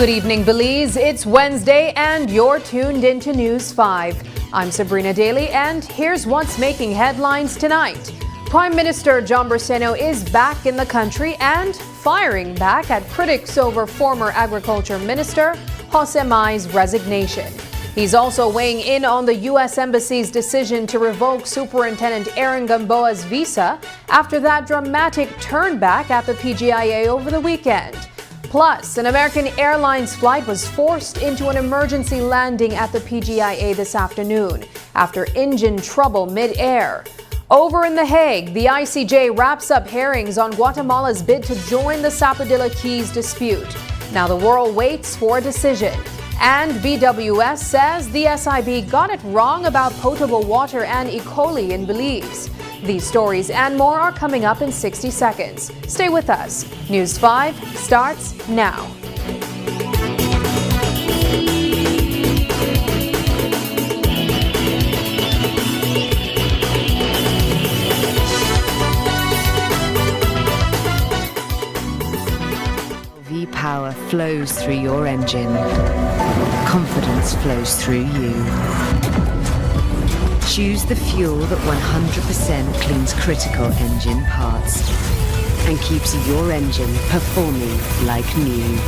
Good evening, Belize. It's Wednesday and you're tuned into News 5. I'm Sabrina Daly and here's what's making headlines tonight. Prime Minister John Briceño is back in the country and firing back at critics over former Agriculture Minister Jose Mai's resignation. He's also weighing in on the U.S. Embassy's decision to revoke Superintendent Aaron Gamboa's visa after that dramatic turn back at the PGIA over the weekend. Plus, an American Airlines flight was forced into an emergency landing at the PGIA this afternoon after engine trouble mid-air. Over in The Hague, the ICJ wraps up hearings on Guatemala's bid to join the Sapodilla Keys dispute. Now the world waits for a decision. And BWS says the SIB got it wrong about potable water and E. coli in Belize. These stories and more are coming up in 60 seconds. Stay with us. News 5 starts now. V-Power flows through your engine. Confidence flows through you. Choose the fuel that 100% cleans critical engine parts and keeps your engine performing like new.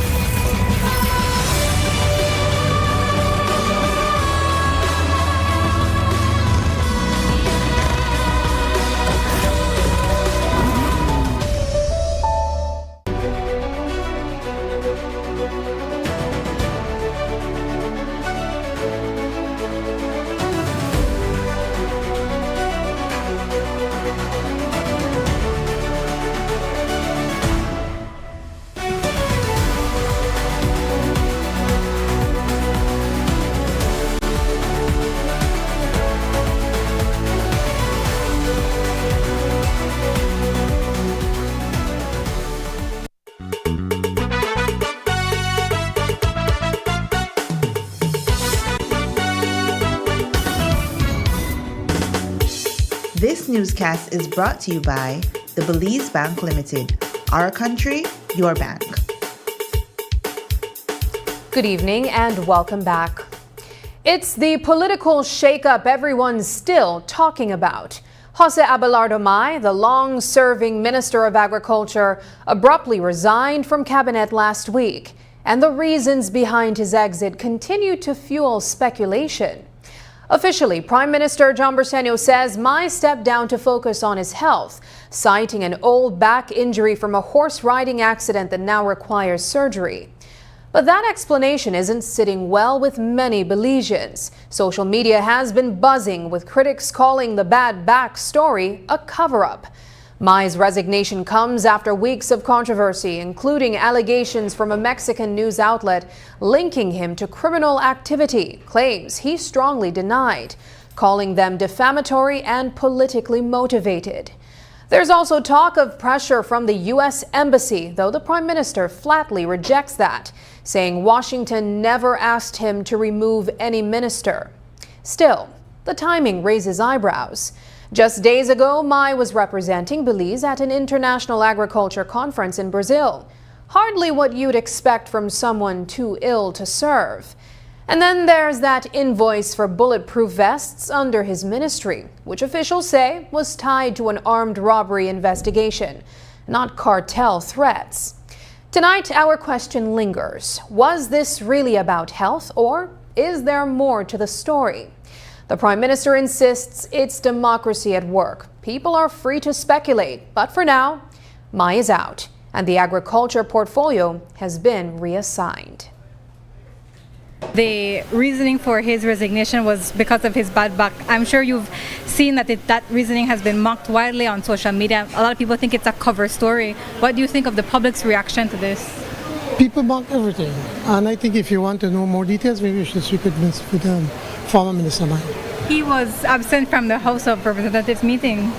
This newscast is brought to you by the Belize Bank Limited. Our country, your bank. Good evening and welcome back. It's the political shakeup everyone's still talking about. Jose Abelardo Mai, the long-serving Minister of Agriculture, abruptly resigned from cabinet last week, and the reasons behind his exit continue to fuel speculation. Officially, Prime Minister John Briceño says Mai stepped down to focus on his health, citing an old back injury from a horse riding accident that now requires surgery. But that explanation isn't sitting well with many Belizeans. Social media has been buzzing, with critics calling the bad back story a cover-up. Mai's resignation comes after weeks of controversy, including allegations from a Mexican news outlet linking him to criminal activity, claims he strongly denied, calling them defamatory and politically motivated. There's also talk of pressure from the U.S. Embassy, though the Prime Minister flatly rejects that, saying Washington never asked him to remove any minister. Still, the timing raises eyebrows. Just days ago, Mai was representing Belize at an international agriculture conference in Brazil. Hardly what you'd expect from someone too ill to serve. And then there's that invoice for bulletproof vests under his ministry, which officials say was tied to an armed robbery investigation, not cartel threats. Tonight, our question lingers. Was this really about health, or is there more to the story? The Prime Minister insists it's democracy at work. People are free to speculate, but for now, Mai is out, and the agriculture portfolio has been reassigned. The reasoning for his resignation was because of his bad back. I'm sure you've seen that that reasoning has been mocked widely on social media. A lot of people think it's a cover story. What do you think of the public's reaction to this? People mock everything, and I think if you want to know more details, maybe you should speak with former Minister Mai. He was absent from the House of Representatives meeting.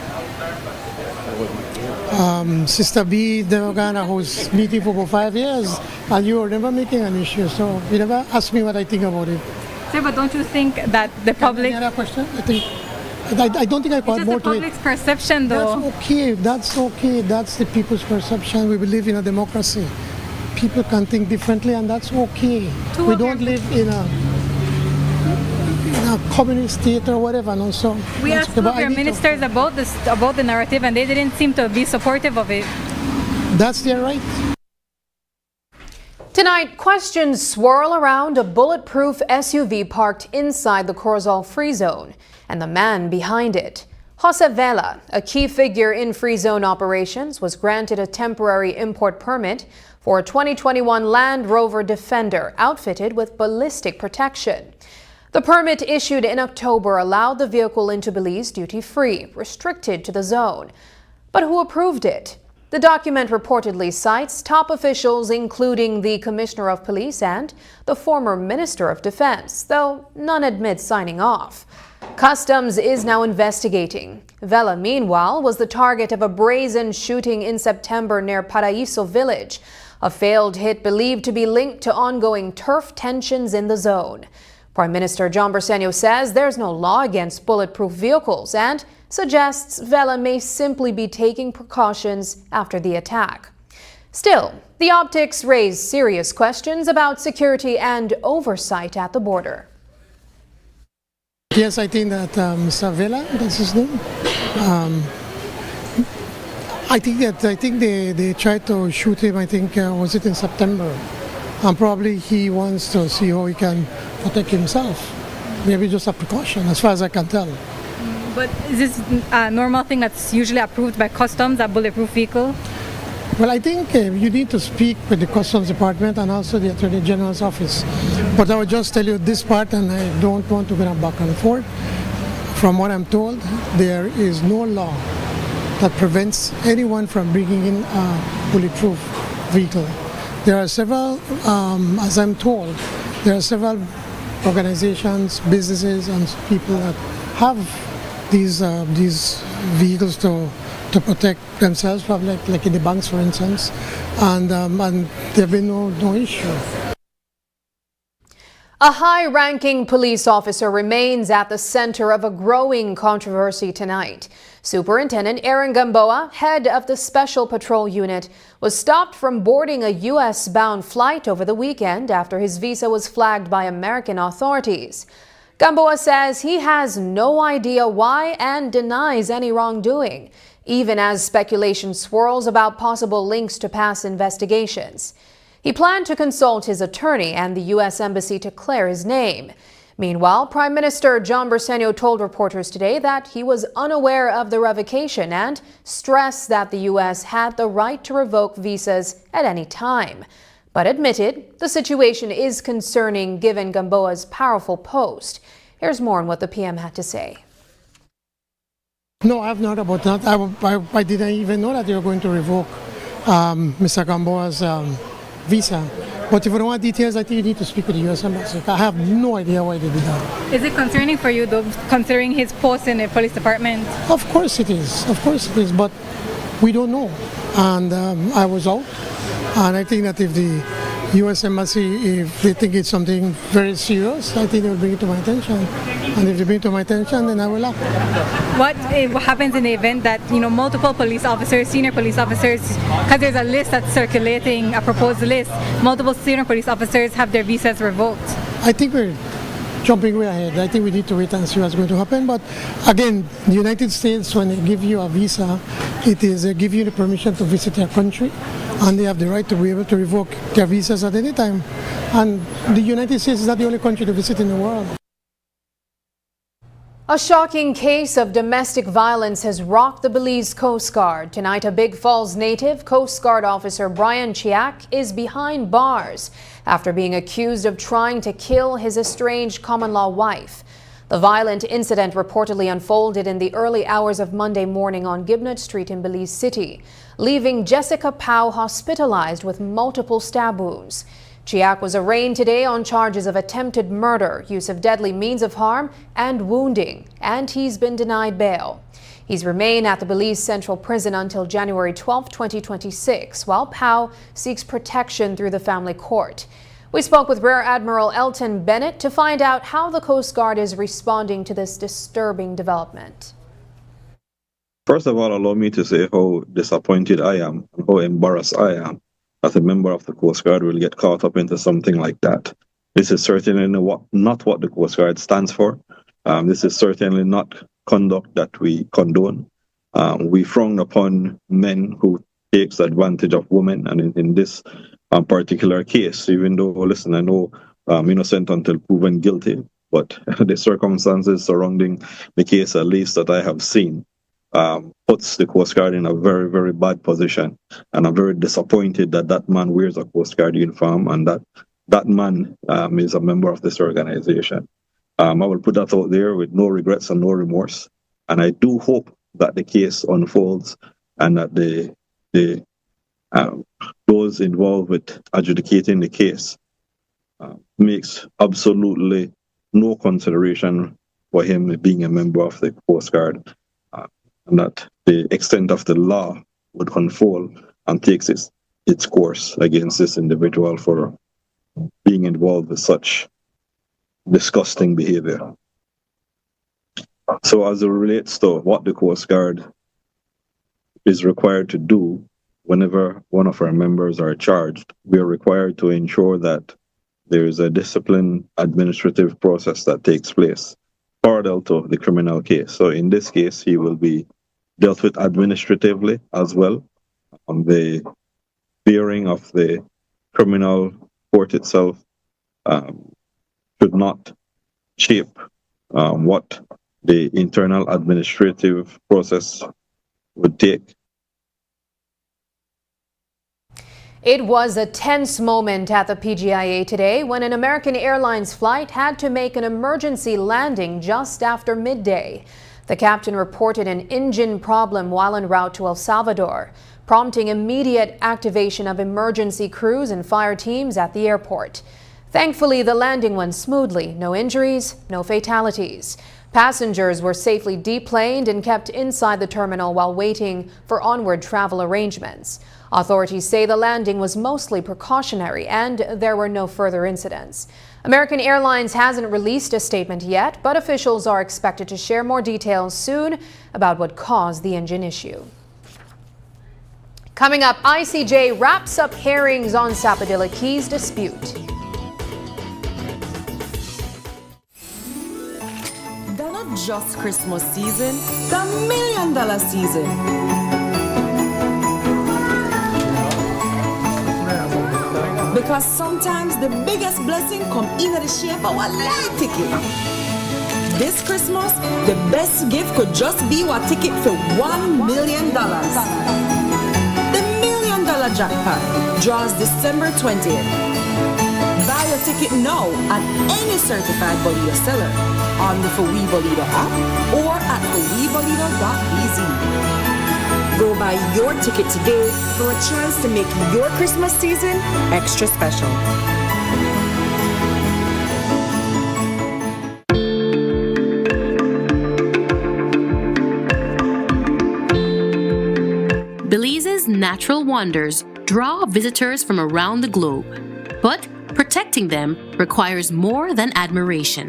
Sister B, they were going to host meeting for 5 years, and you were never making an issue, so you never asked me what I think about it. Sir, but don't you think that the public... Can I question? I don't think I got more to it. It's just the public's perception, though. That's okay. That's the people's perception. We live in a democracy. People can think differently, and that's okay. We don't live in a... communist state or whatever. No? So We asked two of your ministers about this, about the narrative, and they didn't seem to be supportive of it. That's their right. Tonight, questions swirl around a bulletproof SUV parked inside the Corozal Free Zone and the man behind it. Jose Vela, a key figure in Free Zone operations, was granted a temporary import permit for a 2021 Land Rover Defender outfitted with ballistic protection. The permit issued in October allowed the vehicle into Belize duty-free, restricted to the zone. But who approved it? The document reportedly cites top officials, including the Commissioner of Police and the former Minister of Defense, though none admit signing off. Customs is now investigating. Vela, meanwhile, was the target of a brazen shooting in September near Paraíso village, a failed hit believed to be linked to ongoing turf tensions in the zone. Prime Minister John Bersenio says there's no law against bulletproof vehicles and suggests Vela may simply be taking precautions after the attack. Still, the optics raise serious questions about security and oversight at the border. Yes, I think that Mr. Vela, that's his name. I think they tried to shoot him. I think was it in September, and probably he wants to see how he can protect himself. Maybe just a precaution, as far as I can tell. But is this a normal thing that's usually approved by customs, a bulletproof vehicle? Well, I think you need to speak with the Customs Department and also the Attorney General's office. But I will just tell you this part, and I don't want to go back and forth. From what I'm told, there is no law that prevents anyone from bringing in a bulletproof vehicle. There are several, as I'm told, there are several organizations, businesses, and people that have these vehicles to protect themselves, probably like in the banks, for instance, and there have been no issue. A high-ranking police officer remains at the center of a growing controversy tonight. Superintendent Aaron Gamboa, head of the Special Patrol Unit, was stopped from boarding a U.S.-bound flight over the weekend after his visa was flagged by American authorities. Gamboa says he has no idea why and denies any wrongdoing, even as speculation swirls about possible links to past investigations. He planned to consult his attorney and the U.S. Embassy to clear his name. Meanwhile, Prime Minister John Bersenio told reporters today that he was unaware of the revocation and stressed that the U.S. had the right to revoke visas at any time, but admitted the situation is concerning given Gamboa's powerful post. Here's more on what the PM had to say. No, I have not about that. I didn't even know that they were going to revoke Mr. Gamboa's visa. But if you don't want details, I think you need to speak with the U.S. Embassy. I have no idea why they did that. Is it concerning for you, though, considering his post in the police department? Of course it is. Of course it is. But we don't know. And I was out. And I think that if the U.S. Embassy, if they think it's something very serious, I think they will bring it to my attention. And if they bring it to my attention, then I will act. What happens in the event that, multiple police officers, senior police officers, because there's a list that's circulating, a proposed list, multiple senior police officers have their visas revoked? I think we're jumping way ahead. I think we need to wait and see what's going to happen. But again, the United States, when they give you a visa, it is they give you the permission to visit their country, and they have the right to be able to revoke their visas at any time. And the United States is not the only country to visit in the world. A shocking case of domestic violence has rocked the Belize Coast Guard. Tonight, a Big Falls native, Coast Guard officer Brian Chiak, is behind bars after being accused of trying to kill his estranged common-law wife. The violent incident reportedly unfolded in the early hours of Monday morning on Gibnut Street in Belize City, leaving Jessica Powell hospitalized with multiple stab wounds. Chiak was arraigned today on charges of attempted murder, use of deadly means of harm, and wounding, and he's been denied bail. He's remained at the Belize Central Prison until January 12, 2026, while Powell seeks protection through the family court. We spoke with Rear Admiral Elton Bennett to find out how the Coast Guard is responding to this disturbing development. First of all, allow me to say how disappointed I am and how embarrassed I am that a member of the Coast Guard will get caught up into something like that. This is certainly not what the Coast Guard stands for. This is certainly not conduct that we condone. We frown upon men who takes advantage of women, and in this particular case, even though, listen, I know innocent until proven guilty, but the circumstances surrounding the case, at least that I have seen, puts the Coast Guard in a very, very bad position. And I'm very disappointed that that man wears a Coast Guard uniform and that man is a member of this organization. I will put that out there with no regrets and no remorse. And I do hope that the case unfolds and that those involved with adjudicating the case makes absolutely no consideration for him being a member of the Coast Guard, and that the extent of the law would unfold and takes its course against this individual for being involved with such disgusting behavior. So as it relates to what the Coast Guard is required to do whenever one of our members are charged, we are required to ensure that there is a discipline administrative process that takes place parallel to the criminal case. So in this case, he will be dealt with administratively as well. The bearing of the criminal court itself should not shape what the internal administrative process would take. It was a tense moment at the PGIA today when an American Airlines flight had to make an emergency landing just after midday. The captain reported an engine problem while en route to El Salvador, prompting immediate activation of emergency crews and fire teams at the airport. Thankfully, the landing went smoothly. No injuries, no fatalities. Passengers were safely deplaned and kept inside the terminal while waiting for onward travel arrangements. Authorities say the landing was mostly precautionary and there were no further incidents. American Airlines hasn't released a statement yet, but officials are expected to share more details soon about what caused the engine issue. Coming up, ICJ wraps up hearings on Sapodilla Keys dispute. They're not just Christmas season, the $1 million season. Because sometimes the biggest blessing come in the shape of a light ticket. This Christmas, the best gift could just be a ticket for $1 million. The $1 million jackpot draws December 20th. Buy your ticket now at any certified Bolida seller on the For We Bolida app or at forwebolida.bz. Go buy your ticket today for a chance to make your Christmas season extra special. Belize's natural wonders draw visitors from around the globe, but protecting them requires more than admiration.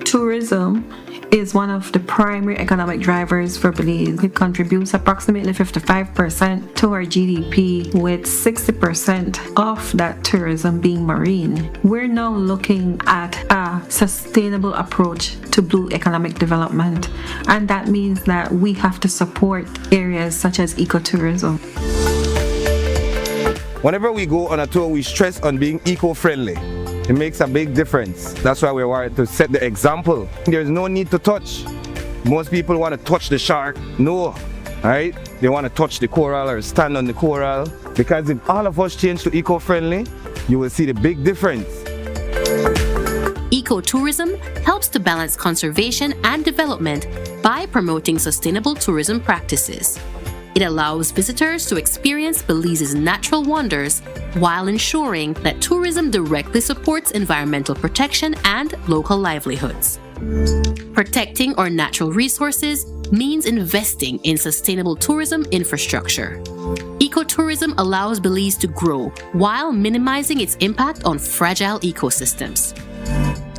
Tourism is one of the primary economic drivers for Belize. It contributes approximately 55% to our GDP, with 60% of that tourism being marine. We're now looking at a sustainable approach to blue economic development, and that means that we have to support areas such as ecotourism. Whenever we go on a tour, we stress on being eco-friendly. It makes a big difference. That's why we wanted to set the example. There's no need to touch. Most people want to touch the shark. No, right? They want to touch the coral or stand on the coral. Because if all of us change to eco-friendly, you will see the big difference. Ecotourism helps to balance conservation and development by promoting sustainable tourism practices. It allows visitors to experience Belize's natural wonders while ensuring that tourism directly supports environmental protection and local livelihoods. Protecting our natural resources means investing in sustainable tourism infrastructure. Ecotourism allows Belize to grow while minimizing its impact on fragile ecosystems.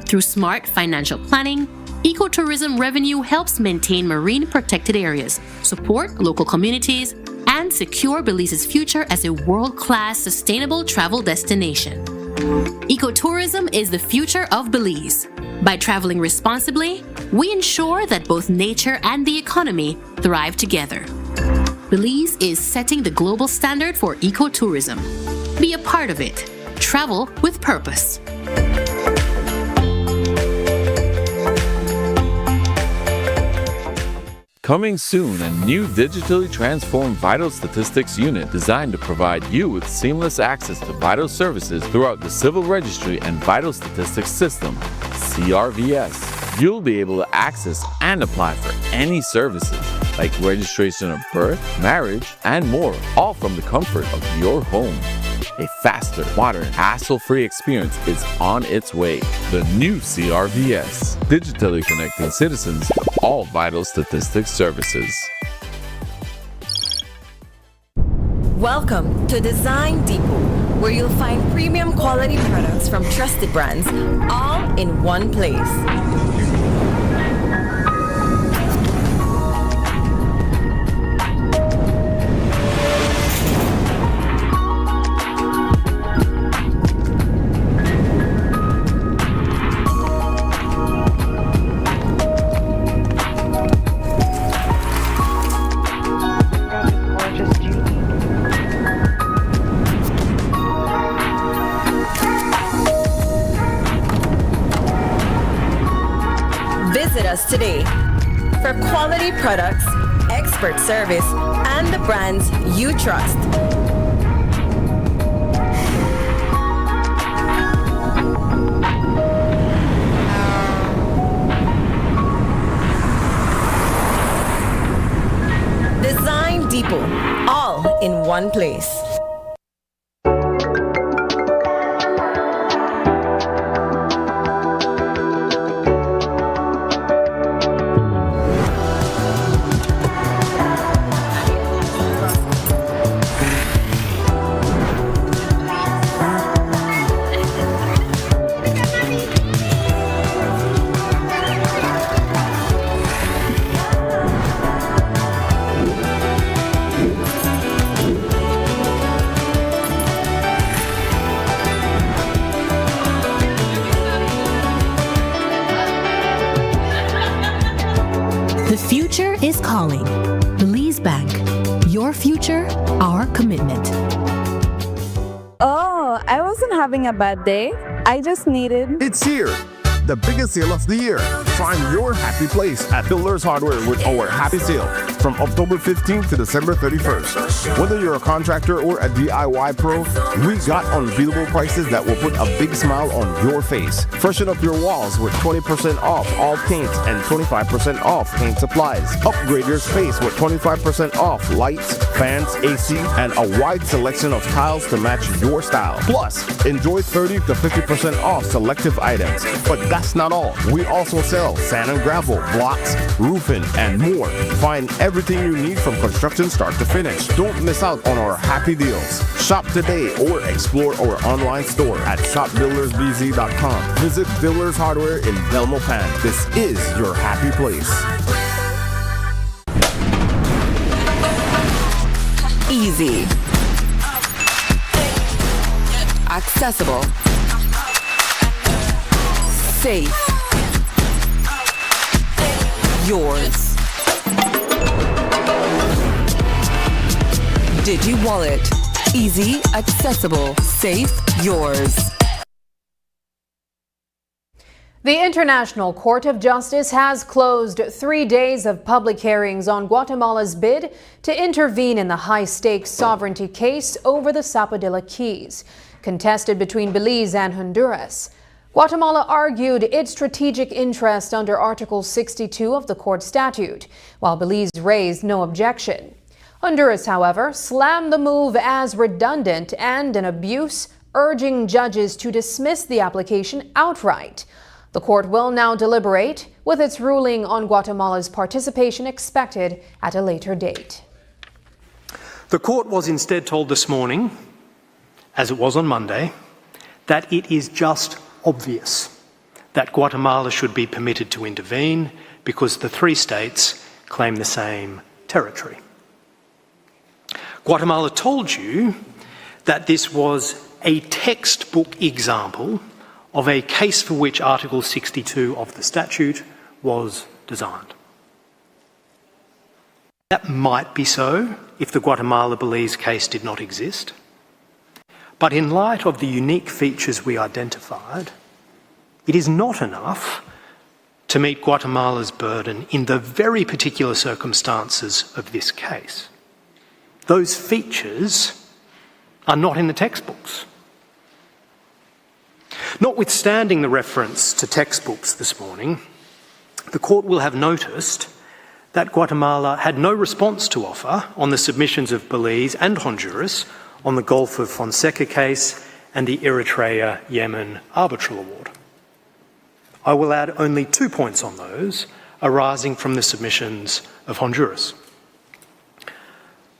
Through smart financial planning, ecotourism revenue helps maintain marine protected areas, support local communities, and secure Belize's future as a world-class sustainable travel destination. Ecotourism is the future of Belize. By traveling responsibly, we ensure that both nature and the economy thrive together. Belize is setting the global standard for ecotourism. Be a part of it. Travel with purpose. Coming soon, a new digitally transformed vital statistics unit designed to provide you with seamless access to vital services throughout the Civil Registry and Vital Statistics System, CRVS. You'll be able to access and apply for any services like registration of birth, marriage, and more, all from the comfort of your home. A faster, modern, hassle-free experience is on its way. The new CRVS, digitally connecting citizens to all vital statistics services. Welcome to Design Depot, where you'll find premium quality products from trusted brands, all in one place. Visit us today for quality products, expert service, and the brands you trust. Design Depot, all in one place. The future is calling. Belize Bank. Your future, our commitment. Oh, I wasn't having a bad day. I just needed... It's here, the biggest sale of the year. Find your happy place at Builders Hardware with our happy sale from October 15th to December 31st. Whether you're a contractor or a DIY pro, we got unbeatable prices that will put a big smile on your face. Freshen up your walls with 20% off all paints and 25% off paint supplies. Upgrade your space with 25% off lights, fans, AC, and a wide selection of tiles to match your style. Plus, enjoy 30 to 50% off selective items. But that's not all. We also sell sand and gravel, blocks, roofing, and more. Find everything you need from construction start to finish. Don't miss out on our happy deals. Shop today or explore our online store at shopbuildersbz.com. Visit Builders Hardware in Belmopan. This is your happy place. Easy. Accessible. Safe. Yours. Digi Wallet. Easy, accessible, safe, yours. The International Court of Justice has closed 3 days of public hearings on Guatemala's bid to intervene in the high-stakes sovereignty case over the Sapodilla Keys, contested between Belize and Honduras. Guatemala argued its strategic interest under Article 62 of the court statute, while Belize raised no objection. Honduras, however, slammed the move as redundant and an abuse, urging judges to dismiss the application outright. The court will now deliberate, with its ruling on Guatemala's participation expected at a later date. The court was instead told this morning, as it was on Monday, that it is just obvious that Guatemala should be permitted to intervene because the three states claim the same territory. Guatemala told you that this was a textbook example of a case for which Article 62 of the statute was designed. That might be so if the Guatemala Belize case did not exist. But in light of the unique features we identified, it is not enough to meet Guatemala's burden in the very particular circumstances of this case. Those features are not in the textbooks. Notwithstanding the reference to textbooks this morning, the court will have noticed that Guatemala had no response to offer on the submissions of Belize and Honduras on the Gulf of Fonseca case and the Eritrea-Yemen arbitral award. I will add only 2 points on those arising from the submissions of Honduras.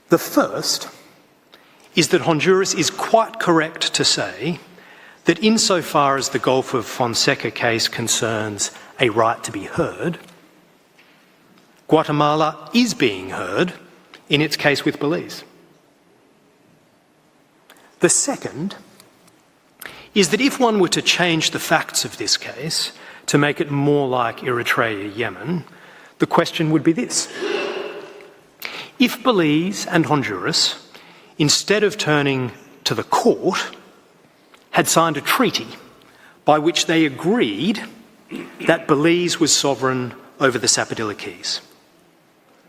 The first is that Honduras is quite correct to say that insofar as the Gulf of Fonseca case concerns a right to be heard, Guatemala is being heard in its case with Belize. The second is that if one were to change the facts of this case to make it more like Eritrea-Yemen, the question would be this. If Belize and Honduras, instead of turning to the court, had signed a treaty by which they agreed that Belize was sovereign over the Sapodilla Keys,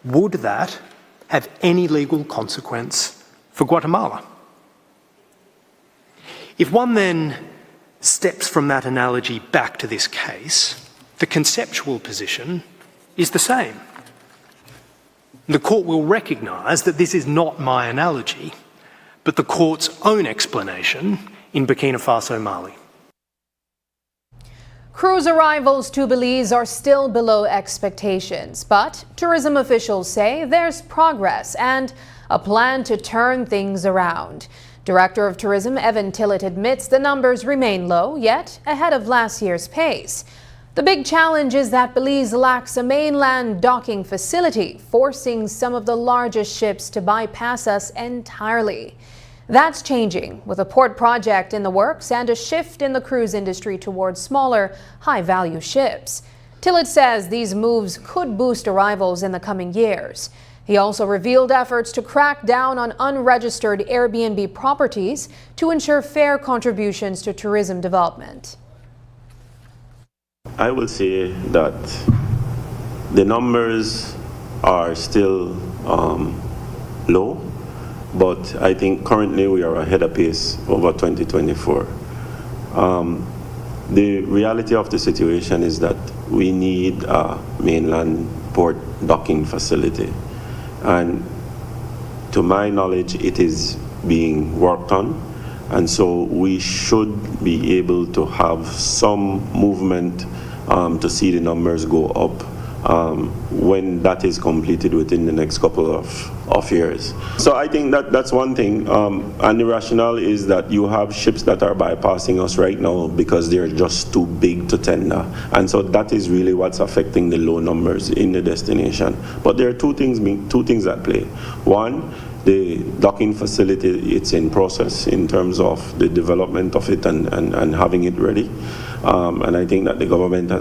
would that have any legal consequence for Guatemala? If one then steps from that analogy back to this case, the conceptual position is the same. The court will recognise that this is not my analogy, but the court's own explanation in Burkina Faso, Mali. Cruise arrivals to Belize are still below expectations, but tourism officials say there's progress and a plan to turn things around. Director of Tourism Evan Tillett admits the numbers remain low, yet ahead of last year's pace. The big challenge is that Belize lacks a mainland docking facility, forcing some of the largest ships to bypass us entirely. That's changing, with a port project in the works and a shift in the cruise industry towards smaller, high-value ships. Tillett says these moves could boost arrivals in the coming years. He also revealed efforts to crack down on unregistered Airbnb properties to ensure fair contributions to tourism development. I will say that the numbers are still low, but I think currently we are ahead of pace over 2024. The reality of the situation is that we need a mainland port docking facility. And to my knowledge, it is being worked on. And so we should be able to have some movement to see the numbers go up when that is completed within the next couple of years. So I think that that's one thing. And the rationale is that you have ships that are bypassing us right now because they're just too big to tender. And so that is really what's affecting the low numbers in the destination. But there are two things at play. One, the docking facility, it's in process in terms of the development of it and having it ready. And I think that the government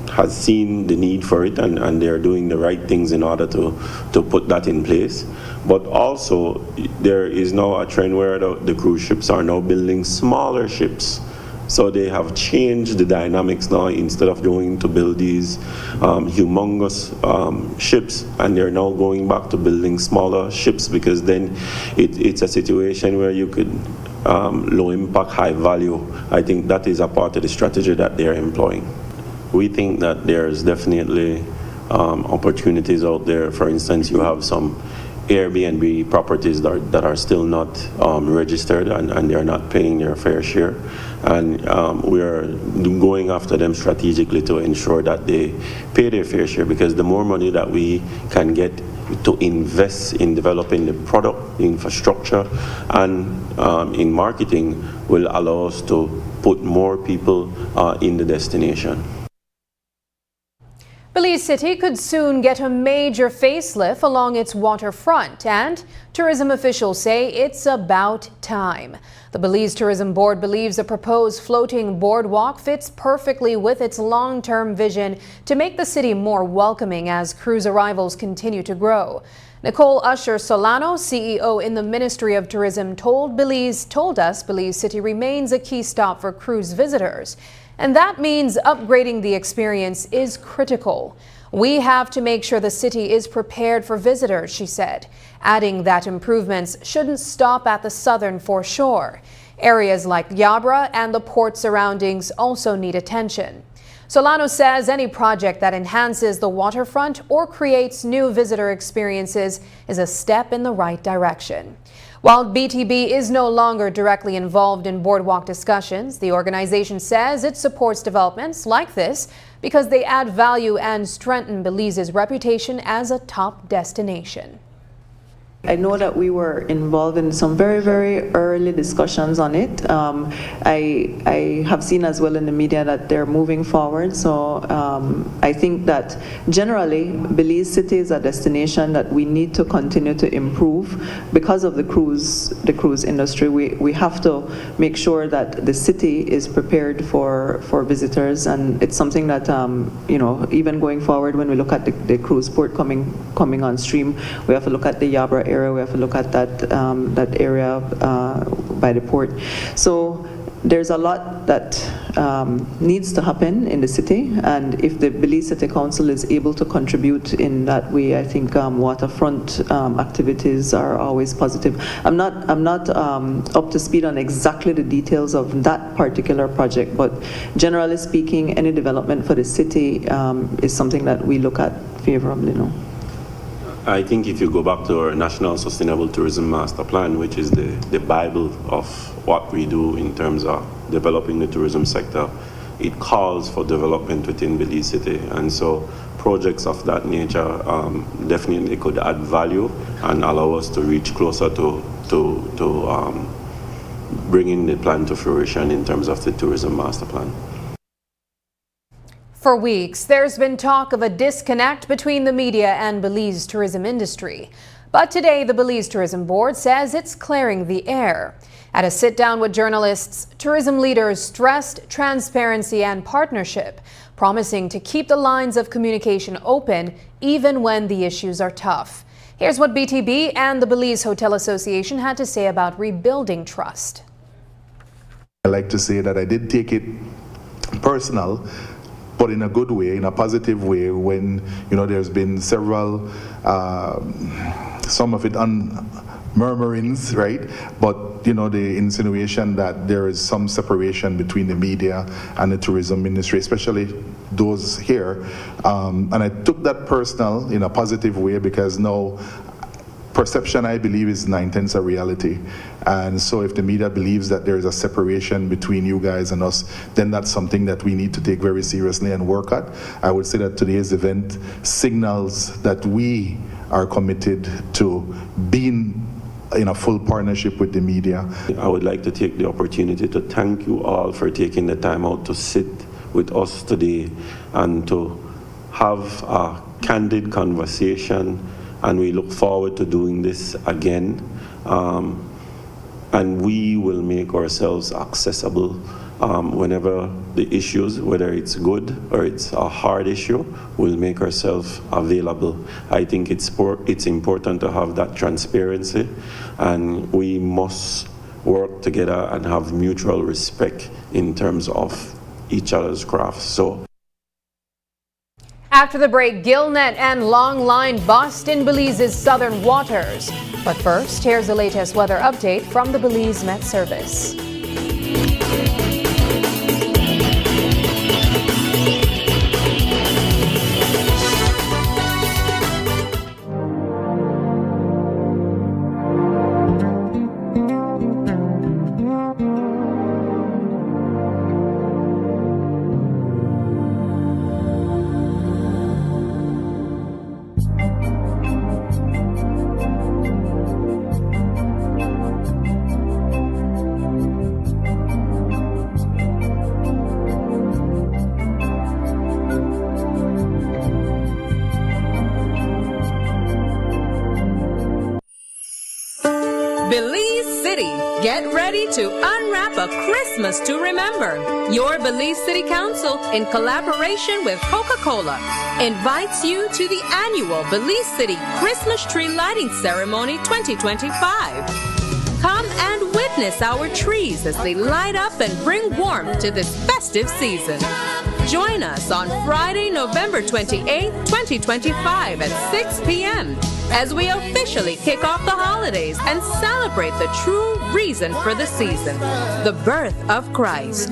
has seen the need for it and they're doing the right things in order to put that in place. But also, there is now a trend where the cruise ships are now building smaller ships. So they have changed the dynamics now. Instead of going to build these humongous ships, and they're now going back to building smaller ships, because then it's a situation where you could low impact, high value. I think that is a part of the strategy that they're employing. We think that there's definitely opportunities out there. For instance, you have some Airbnb properties that are still not registered and they're not paying their fair share. And we are going after them strategically to ensure that they pay their fair share, because the more money that we can get to invest in developing the product, the infrastructure, and in marketing will allow us to put more people in the destination. Belize City could soon get a major facelift along its waterfront, and tourism officials say it's about time. The Belize Tourism Board believes the proposed floating boardwalk fits perfectly with its long-term vision to make the city more welcoming as cruise arrivals continue to grow. Nicole Usher Solano, CEO in the Ministry of Tourism, told us Belize City remains a key stop for cruise visitors. And that means upgrading the experience is critical. We have to make sure the city is prepared for visitors, she said, adding that improvements shouldn't stop at the southern foreshore. Areas like Yabra and the port surroundings also need attention. Solano says any project that enhances the waterfront or creates new visitor experiences is a step in the right direction. While BTB is no longer directly involved in boardwalk discussions, the organization says it supports developments like this because they add value and strengthen Belize's reputation as a top destination. I know that we were involved in some very, very early discussions on it. I have seen as well in the media that they're moving forward. So I think that generally Belize City is a destination that we need to continue to improve because of the cruise industry. We have to make sure that the city is prepared for visitors, and it's something that even going forward when we look at the cruise port coming on stream, we have to look at the Yabra area, we have to look at that area by the port. So there's a lot that needs to happen in the city, and if the Belize City Council is able to contribute in that way, I think waterfront activities are always positive. I'm not up to speed on exactly the details of that particular project, but generally speaking, any development for the city is something that we look at favorably now. I think if you go back to our National Sustainable Tourism Master Plan, which is the Bible of what we do in terms of developing the tourism sector, it calls for development within Belize City. And so projects of that nature definitely could add value and allow us to reach closer to bringing the plan to fruition in terms of the Tourism Master Plan. For weeks, there's been talk of a disconnect between the media and Belize tourism industry. But today, the Belize Tourism Board says it's clearing the air. At a sit-down with journalists, tourism leaders stressed transparency and partnership, promising to keep the lines of communication open even when the issues are tough. Here's what BTB and the Belize Hotel Association had to say about rebuilding trust. I like to say that I did take it personal, but in a good way, in a positive way, when there's been several, some of it murmurings, right? But the insinuation that there is some separation between the media and the tourism industry, especially those here, and I took that personal in a positive way because now perception, I believe, is 9/10 a reality. And so if the media believes that there is a separation between you guys and us, then that's something that we need to take very seriously and work at. I would say that today's event signals that we are committed to being in a full partnership with the media. I would like to take the opportunity to thank you all for taking the time out to sit with us today and to have a candid conversation. And we look forward to doing this again. And we will make ourselves accessible whenever the issues, whether it's good or it's a hard issue, we'll make ourselves available. I think it's important to have that transparency, and we must work together and have mutual respect in terms of each other's crafts. So. After the break, gillnet and longline bust in Belize's southern waters. But first, here's the latest weather update from the Belize Met Service. to unwrap a Christmas to remember. Your Belize City Council, in collaboration with Coca-Cola, invites you to the annual Belize City Christmas Tree Lighting Ceremony 2025. Come and witness our trees as they light up and bring warmth to this festive season. Join us on Friday, November 28, 2025 at 6 p.m. as we officially kick off the holidays and celebrate the true reason for the season, the birth of Christ.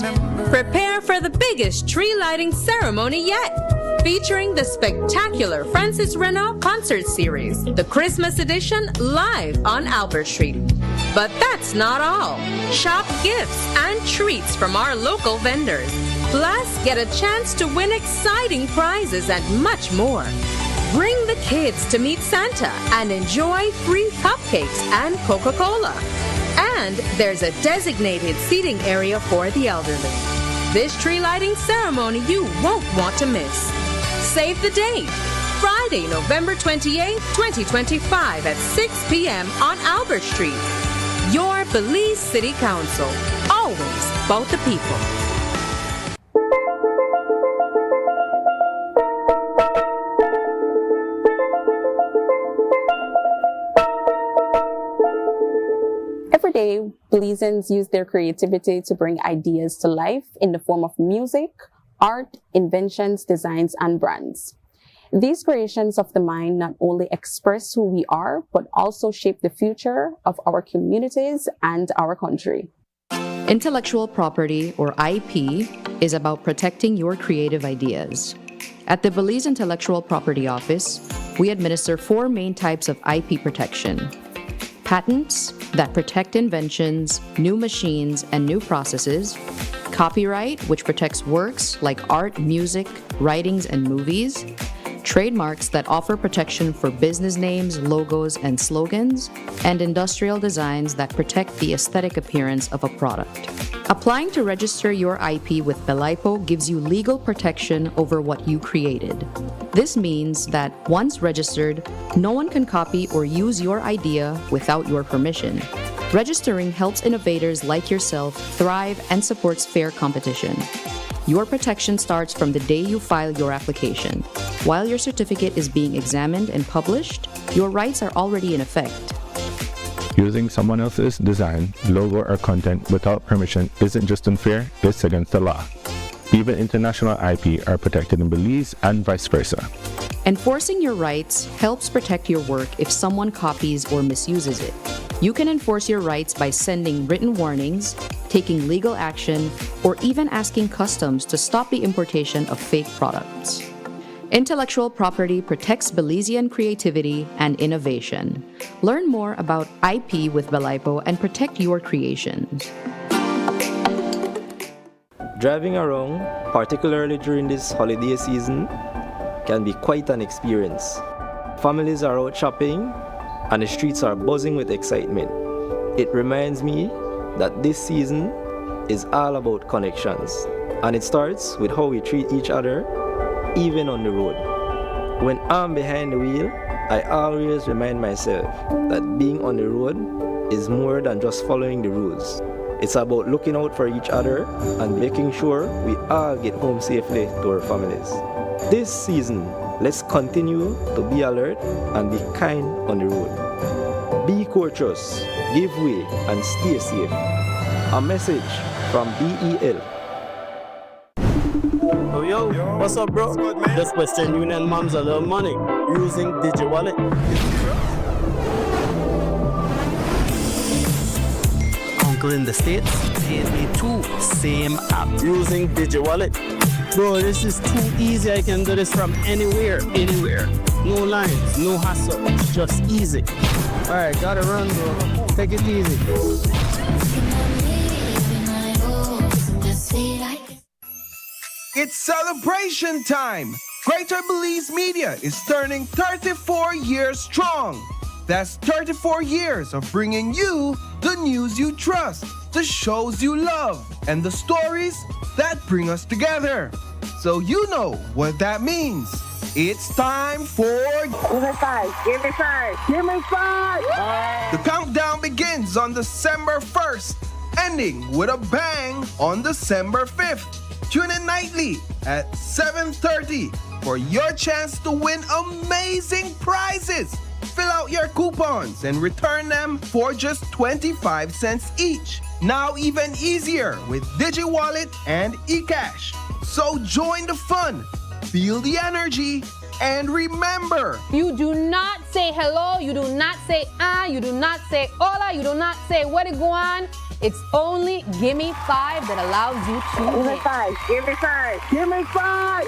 Prepare for the biggest tree lighting ceremony yet, featuring the spectacular Francis Renaud concert series, the Christmas edition, live on Albert Street. But that's not all. Shop gifts and treats from our local vendors. Plus, get a chance to win exciting prizes and much more. Bring the kids to meet Santa and enjoy free cupcakes and Coca-Cola. And there's a designated seating area for the elderly. This tree lighting ceremony you won't want to miss. Save the date. Friday, November 28, 2025 at 6 p.m. on Albert Street. Your Belize City Council. Always about the people. Every day, Belizeans use their creativity to bring ideas to life in the form of music, art, inventions, designs, and brands. These creations of the mind not only express who we are, but also shape the future of our communities and our country. Intellectual property, or IP, is about protecting your creative ideas. At the Belize Intellectual Property Office, we administer 4 main types of IP protection. Patents that protect inventions, new machines, and new processes. Copyright, which protects works like art, music, writings, and movies. Trademarks that offer protection for business names, logos, and slogans, and industrial designs that protect the aesthetic appearance of a product. Applying to register your IP with Belaipo gives you legal protection over what you created. This means that once registered, no one can copy or use your idea without your permission. Registering helps innovators like yourself thrive and supports fair competition. Your protection starts from the day you file your application. While your certificate is being examined and published, your rights are already in effect. Using someone else's design, logo, or content without permission isn't just unfair, it's against the law. Even international IP are protected in Belize and vice versa. Enforcing your rights helps protect your work if someone copies or misuses it. You can enforce your rights by sending written warnings, taking legal action, or even asking customs to stop the importation of fake products. Intellectual property protects Belizean creativity and innovation. Learn more about IP with Belaipo and protect your creations. Driving around, particularly during this holiday season, can be quite an experience. Families are out shopping and the streets are buzzing with excitement. It reminds me that this season is all about connections, and it starts with how we treat each other, even on the road. When I'm behind the wheel, I always remind myself that being on the road is more than just following the rules. It's about looking out for each other and making sure we all get home safely to our families. This season, let's continue to be alert and be kind on the road. Be courteous, give way, and stay safe. A message from BEL. Oh yo, what's up, bro? Just Western Union mom's a little money using DigiWallet. Uncle in the States, pays me too. Same app using DigiWallet. Bro, this is too easy. I can do this from anywhere. No lines, no hassle, just easy. All right, gotta run, bro. Take it easy. It's celebration time! Greater Belize Media is turning 34 years strong. That's 34 years of bringing you the news you trust, the shows you love, and the stories that bring us together. So you know what that means. It's time for... Give me 5, give me 5, give me 5! The countdown begins on December 1st. ending with a bang on December 5th. Tune in nightly at 7:30 for your chance to win amazing prizes. Fill out your coupons and return them for just 25 cents each. Now even easier with DigiWallet and eCash. So join the fun, feel the energy, and remember, You do not say hello, you do not say you do not say hola, you do not say where to go on. It's only Gimme 5 that allows you to Give me win. 5, give me 5, give me 5.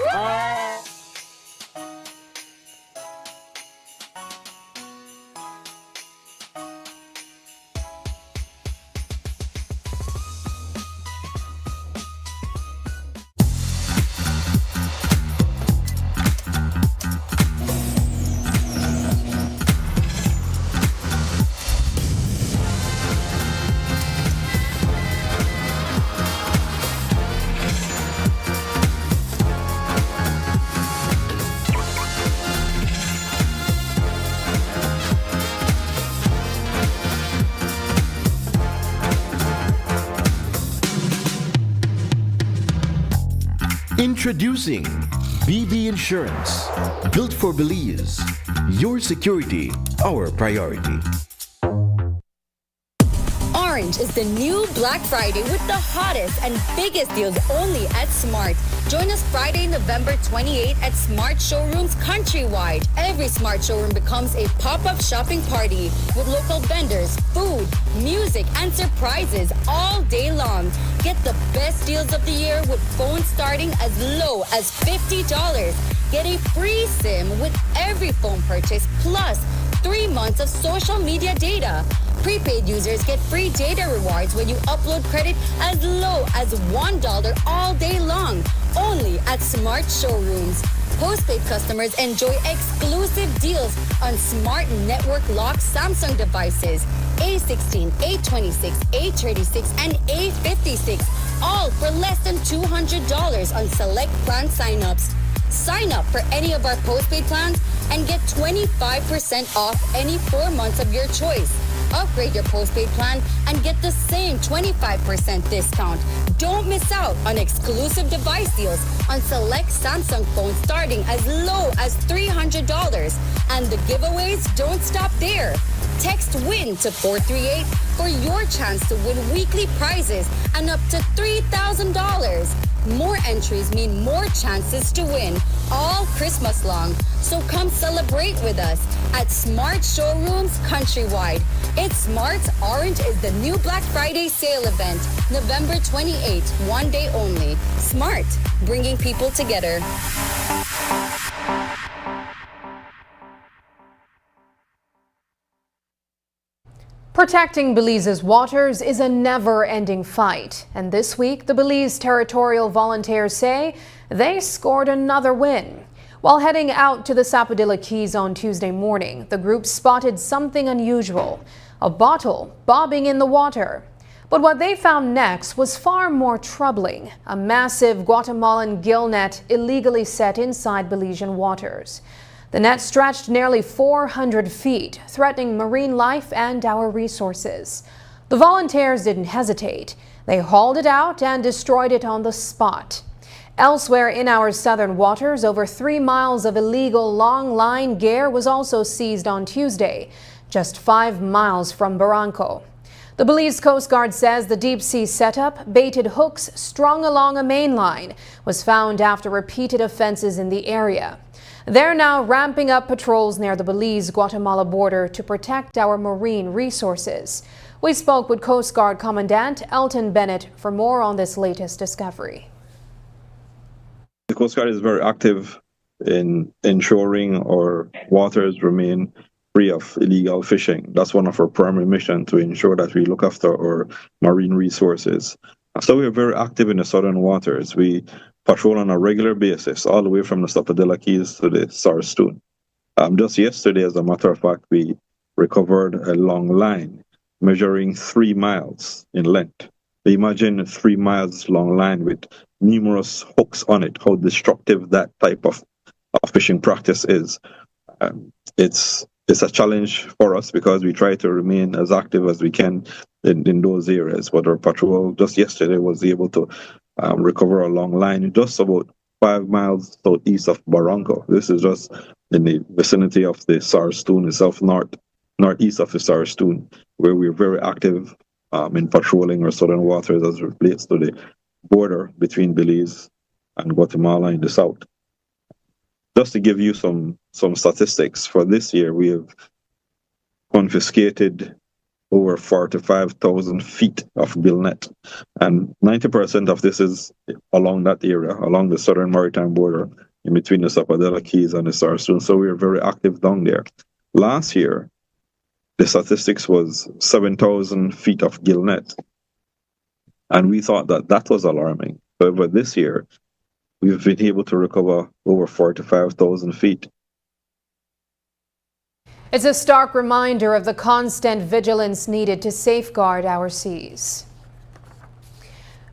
Introducing BB Insurance, built for Belize. Your security, our priority. Orange is the new Black Friday with the hottest and biggest deals only at Smart. Join us Friday, November 28th at Smart Showrooms countrywide. Every Smart showroom becomes a pop-up shopping party with local vendors, food, music, and surprises all day long. Get the best deals of the year with phones starting as low as $50. Get a free SIM with every phone purchase plus 3 months of social media data. Prepaid users get free data rewards when you upload credit as low as $1 all day long, only at Smart Showrooms. Postpaid customers enjoy exclusive deals on Smart Network Lock Samsung devices, A16, A26, A36, and A56, all for less than $200 on select plan signups. Sign up for any of our postpaid plans and get 25% off any 4 months of your choice. Upgrade your postpaid plan and get the same 25% discount. Don't miss out on exclusive device deals on select Samsung phones starting as low as $300. And the giveaways don't stop there. Text WIN to 438 for your chance to win weekly prizes and up to $3,000. More entries mean more chances to win all Christmas long. So come celebrate with us at Smart Showrooms countrywide. It's Smart. Orange is the new Black Friday sale event, November 28th, 1 day only. Smart, bringing people together. Protecting Belize's waters is a never-ending fight. And this week, the Belize Territorial Volunteers say they scored another win. While heading out to the Sapodilla Keys on Tuesday morning, the group spotted something unusual, a bottle bobbing in the water. But what they found next was far more troubling, a massive Guatemalan gill net illegally set inside Belizean waters. The net stretched nearly 400 feet, threatening marine life and our resources. The volunteers didn't hesitate. They hauled it out and destroyed it on the spot. Elsewhere in our southern waters, over 3 miles of illegal long-line gear was also seized on Tuesday, just 5 miles from Barranco. The Belize Coast Guard says the deep-sea setup, baited hooks strung along a main line, was found after repeated offenses in the area. They're now ramping up patrols near the Belize-Guatemala border to protect our marine resources. We spoke with Coast Guard Commandant Elton Bennett for more on this latest discovery. The Coast Guard is very active in ensuring our waters remain free of illegal fishing. That's one of our primary missions, to ensure that we look after our marine resources. So we're very active in the southern waters. We patrol on a regular basis, all the way from the Sapodilla Keys to the Sarstoon. Just yesterday, as a matter of fact, we recovered a long line measuring 3 miles in length. Imagine a 3 miles long line with numerous hooks on it, how destructive that type of fishing practice is. It's it's a challenge for us because we try to remain as active as we can in those areas. But our patrol just yesterday was able to recover a long line just about 5 miles southeast of Barranco. This is just in the vicinity of the Sarstoon itself, northeast of the Sarstoon, where we're very active in patrolling our southern waters as it relates to the border between Belize and Guatemala in the south. Just to give you some statistics, for this year, we have confiscated over 45,000 feet of gillnet, and 90% of this is along that area, along the southern maritime border, in between the Zapadella Keys and the Sarstoon. So we are very active down there. Last year, the statistics was 7,000 feet of gillnet, and we thought that was alarming. However, this year, we've been able to recover over 45,000 feet. It's a stark reminder of the constant vigilance needed to safeguard our seas.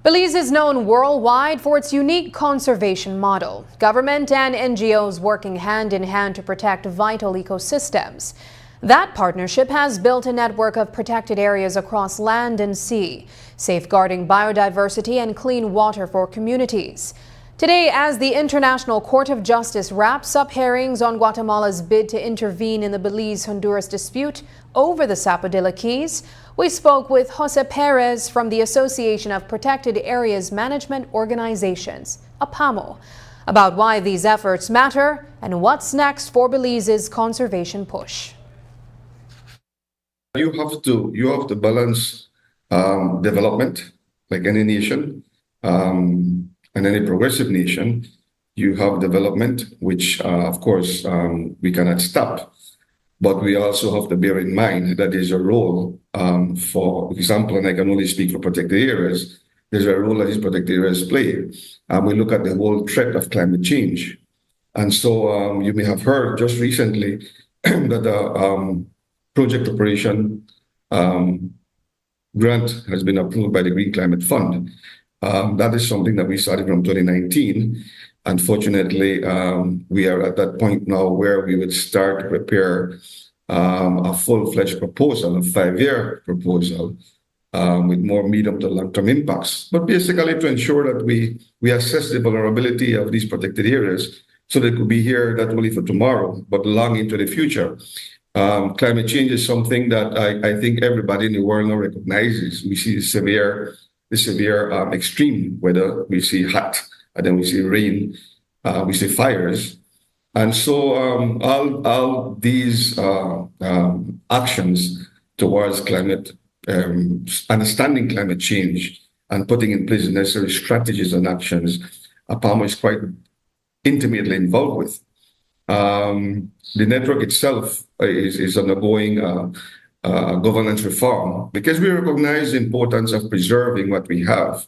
Belize is known worldwide for its unique conservation model. Government and NGOs working hand in hand to protect vital ecosystems. That partnership has built a network of protected areas across land and sea, safeguarding biodiversity and clean water for communities. Today, as the International Court of Justice wraps up hearings on Guatemala's bid to intervene in the Belize-Honduras dispute over the Zapadilla Keys, we spoke with Jose Perez from the Association of Protected Areas Management Organizations, APAMO, about why these efforts matter and what's next for Belize's conservation push. You have to balance development, like any nation. And any progressive nation, you have development, which, of course, we cannot stop. But we also have to bear in mind that there's a role, for example, and I can only speak for protected areas, there's a role that these protected areas play. We look at the whole threat of climate change. And so you may have heard just recently that the project operation grant has been approved by the Green Climate Fund. That is something that we started from 2019. Unfortunately, we are at that point now where we would start to prepare a full-fledged proposal, a 5-year proposal, with more medium to long-term impacts. But basically to ensure that we assess the vulnerability of these protected areas so they could be here not only for tomorrow, but long into the future. Climate change is something that I think everybody in the world now recognizes. We see the severe extreme weather, we see hot, and then we see rain, we see fires. And so all these actions towards climate, understanding climate change and putting in place the necessary strategies and actions, APAMO is quite intimately involved with. The network itself is undergoing governance reform because we recognize the importance of preserving what we have.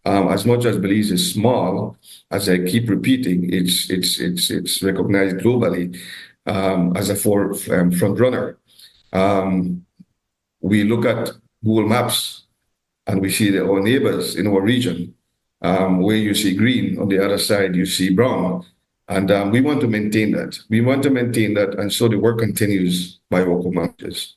As much as Belize is small, as I keep repeating, it's recognized globally as a front runner. We look at Google Maps and we see our neighbors in our region. Where you see green, on the other side you see brown. And we want to maintain that. We want to maintain that, and so the work continues by our commanders.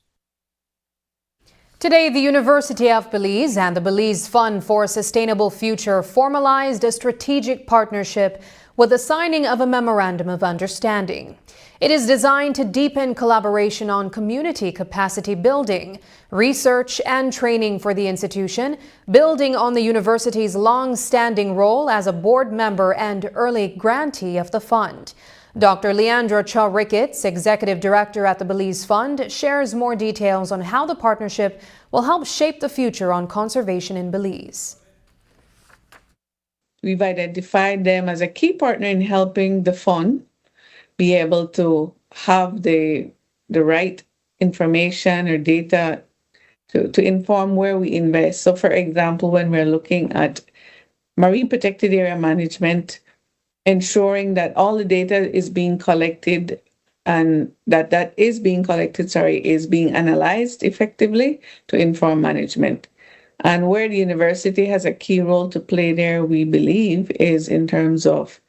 Today, the University of Belize and the Belize Fund for a Sustainable Future formalized a strategic partnership with the signing of a Memorandum of Understanding. It is designed to deepen collaboration on community capacity building, research and training for the institution, building on the university's long-standing role as a board member and early grantee of the fund. Dr. Leandra Cha Ricketts, Executive Director at the Belize Fund, shares more details on how the partnership will help shape the future on conservation in Belize. We've identified them as a key partner in helping the fund be able to have the right information or data to inform where we invest. So, for example, when we're looking at marine protected area management, ensuring that all the data is being collected and that is being collected, is being analyzed effectively to inform management. And where the university has a key role to play there, we believe, is in terms of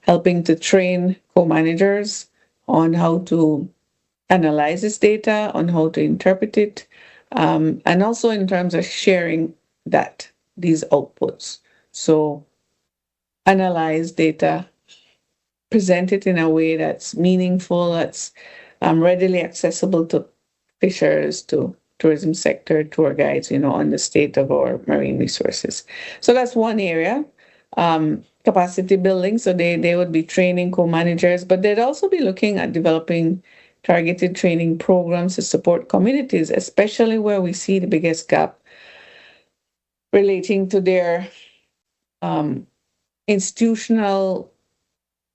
helping to train co-managers on how to analyze this data, on how to interpret it, and also in terms of sharing these outputs. So analyze data, present it in a way that's meaningful, that's readily accessible to fishers, to tourism sector, tour guides, on the state of our marine resources. So that's one area. Capacity building, so they would be training co-managers, but they'd also be looking at developing targeted training programs to support communities, especially where we see the biggest gap relating to their institutional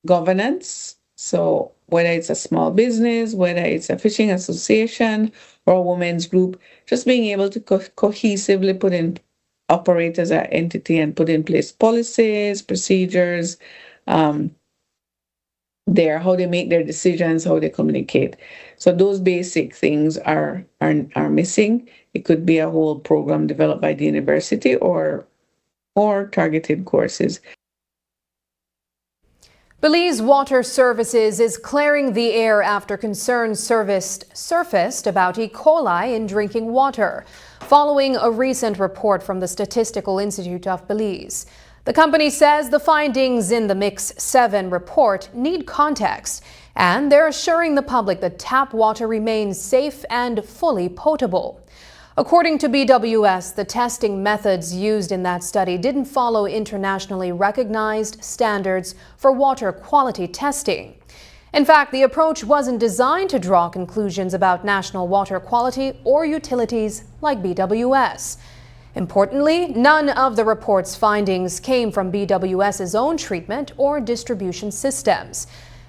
governance. So whether it's a small business, whether it's a fishing association or a women's group, just being able to cohesively put in operate as an entity and put in place policies, procedures, how they make their decisions, how they communicate. So those basic things are missing. It could be a whole program developed by the university or targeted courses. Belize Water Services is clearing the air after concerns surfaced about E. coli in drinking water, following a recent report from the Statistical Institute of Belize. The company says the findings in the Mix 7 report need context, and they're assuring the public that tap water remains safe and fully potable. According to BWS, the testing methods used in that study didn't follow internationally recognized standards for water quality testing. In fact, the approach wasn't designed to draw conclusions about national water quality or utilities like BWS. Importantly, none of the report's findings came from BWS's own treatment or distribution systems.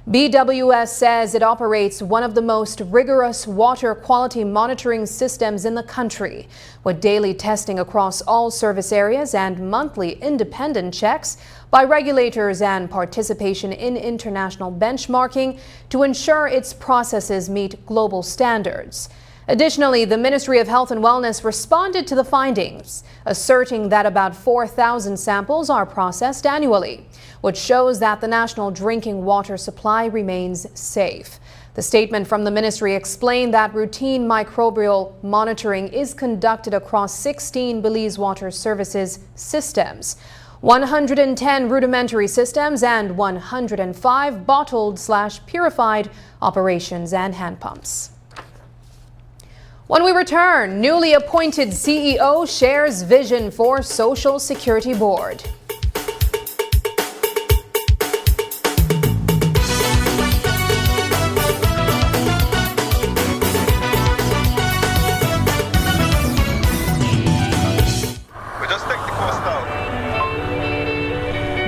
BWS says it operates one of the most rigorous water quality monitoring systems in the country, with daily testing across all service areas and monthly independent checks by regulators and participation in international benchmarking to ensure its processes meet global standards. Additionally, the Ministry of Health and Wellness responded to the findings, asserting that about 4,000 samples are processed annually, which shows that the national drinking water supply remains safe. The statement from the ministry explained that routine microbial monitoring is conducted across 16 Belize Water Services systems, 110 rudimentary systems, and 105 bottled/purified operations and hand pumps. When we return, newly appointed CEO shares vision for Social Security Board.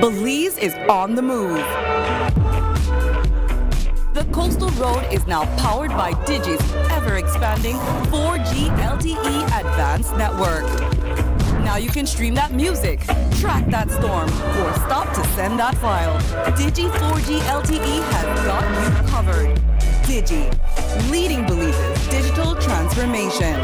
Belize is on the move. The Coastal Road is now powered by Digi's ever-expanding 4G LTE Advanced Network. Now you can stream that music, track that storm, or stop to send that file. Digi 4G LTE has got you covered. Digi, leading Belize's digital transformation.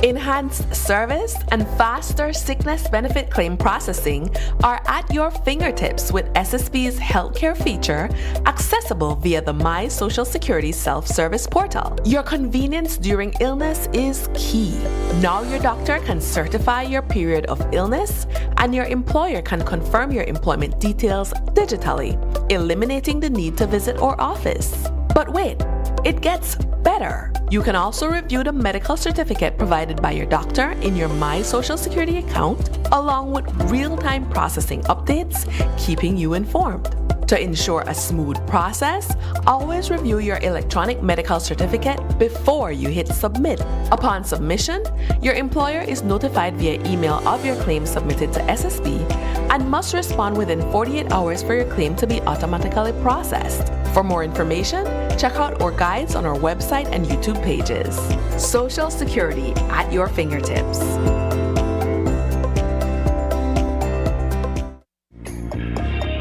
Enhanced service and faster sickness benefit claim processing are at your fingertips with SSB's healthcare feature, accessible via the My Social Security self-service portal. Your convenience during illness is key. Now your doctor can certify your period of illness, and your employer can confirm your employment details digitally, eliminating the need to visit our office. But wait, it gets better. You can also review the medical certificate provided by your doctor in your My Social Security account, along with real-time processing updates, keeping you informed. To ensure a smooth process, always review your electronic medical certificate before you hit submit. Upon submission, your employer is notified via email of your claim submitted to SSB and must respond within 48 hours for your claim to be automatically processed. For more information, check out our guides on our website and YouTube pages. Social Security at your fingertips.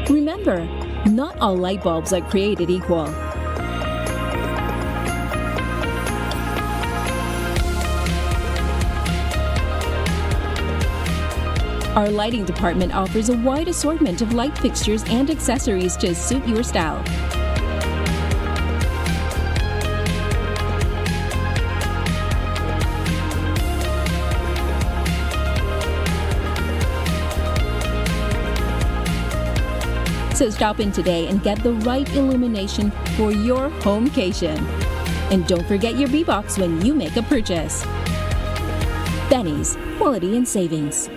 Remember, not all light bulbs are created equal. Our lighting department offers a wide assortment of light fixtures and accessories to suit your style. So stop in today and get the right illumination for your homecation. And don't forget your B-Box when you make a purchase. Benny's, quality and savings.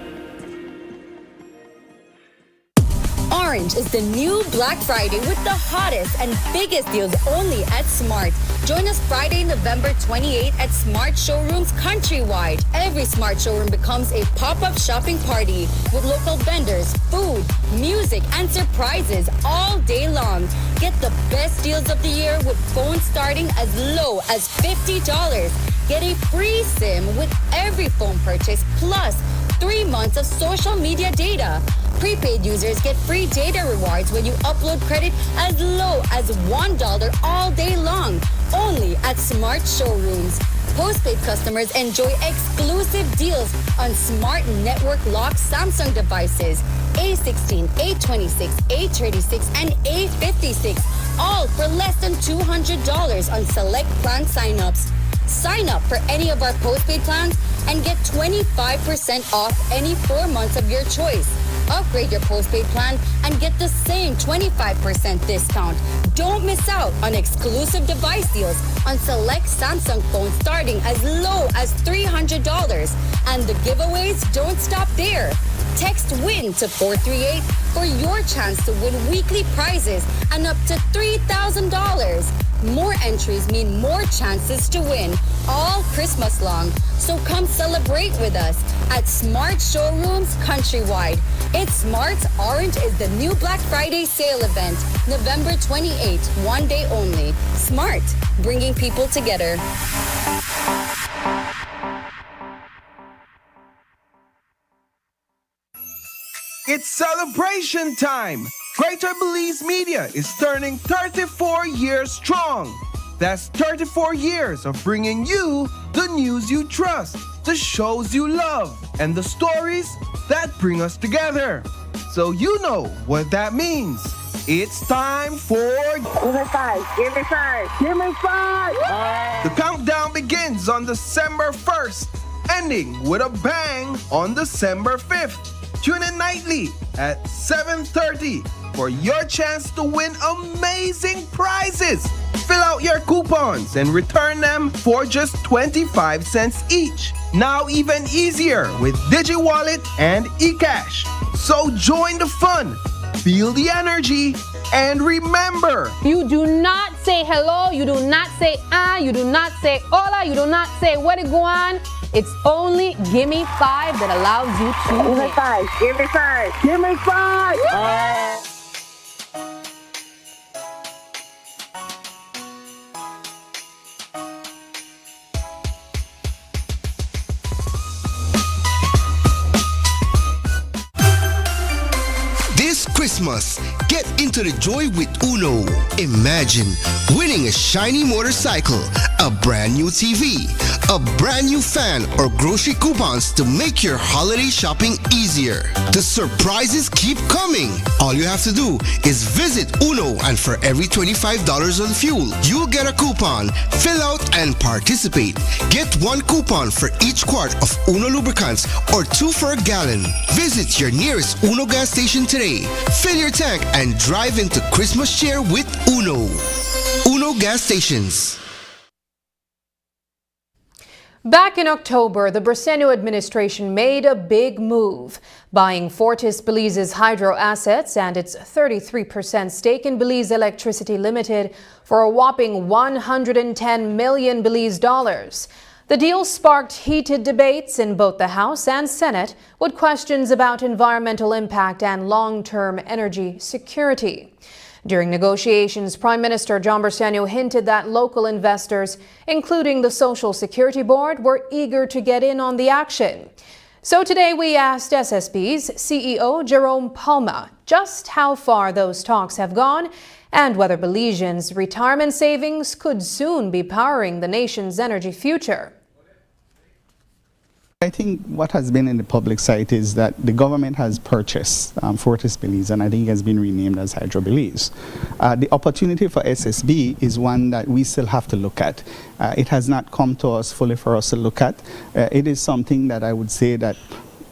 Orange is the new Black Friday with the hottest and biggest deals only at Smart. Join us Friday, November 28 at Smart Showrooms countrywide. Every Smart showroom becomes a pop-up shopping party with local vendors, food, music, and surprises all day long. Get the best deals of the year with phones starting as low as $50. Get a free SIM with every phone purchase plus 3 months of social media data. Prepaid users get free data rewards when you upload credit as low as $1 all day long, only at Smart Showrooms. Postpaid customers enjoy exclusive deals on Smart Network Lock Samsung devices, A16, A26, A36, and A56, all for less than $200 on select plan signups. Sign up for any of our postpaid plans and get 25% off any 4 months of your choice. Upgrade your postpaid plan and get the same 25% discount. Don't miss out on exclusive device deals on select Samsung phones starting as low as $300. And the giveaways don't stop there. Text WIN to 438 for your chance to win weekly prizes and up to $3,000. More entries mean more chances to win all Christmas long. So come celebrate with us at Smart Showrooms countrywide. It's Smart's Orange is the new Black Friday sale event, November 28th, 1 day only. Smart, bringing people together. It's celebration time! Greater Belize Media is turning 34 years strong. That's 34 years of bringing you the news you trust, the shows you love, and the stories that bring us together. So you know what that means. It's time for... Give me five, give me five, give me five! The countdown begins on December 1st, ending with a bang on December 5th. Tune in nightly at 7:30 for your chance to win amazing prizes. Fill out your coupons and return them for just 25 cents each. Now even easier with DigiWallet and eCash. So join the fun, feel the energy, and remember, you do not say hello, you do not say you do not say hola, you do not say where to go on. It's only Gimme 5 that allows you to Give me five, give me five, give me five! This Christmas, get into the joy with Uno. Imagine winning a shiny motorcycle, a brand new TV, a brand new fan, or grocery coupons to make your holiday shopping easier. The surprises keep coming. All you have to do is visit Uno, and for every $25 on fuel, you'll get a coupon. Fill out and participate. Get 1 coupon for each quart of Uno lubricants or 2 for a gallon. Visit your nearest Uno gas station today. Fill your tank and drive into Christmas cheer with Uno. Uno gas stations. Back in October, the Briceño administration made a big move, buying Fortis Belize's hydro assets and its 33% stake in Belize Electricity Limited for a whopping $110 million Belize dollars. The deal sparked heated debates in both the House and Senate with questions about environmental impact and long-term energy security. During negotiations, Prime Minister John Briceño hinted that local investors, including the Social Security Board, were eager to get in on the action. So today we asked SSB's CEO Jerome Palma just how far those talks have gone and whether Belizeans' retirement savings could soon be powering the nation's energy future. I think what has been in the public sight is that the government has purchased Fortis Belize, and I think it has been renamed as Hydro Belize. The opportunity for SSB is one that we still have to look at. It has not come to us fully for us to look at. It is something that I would say that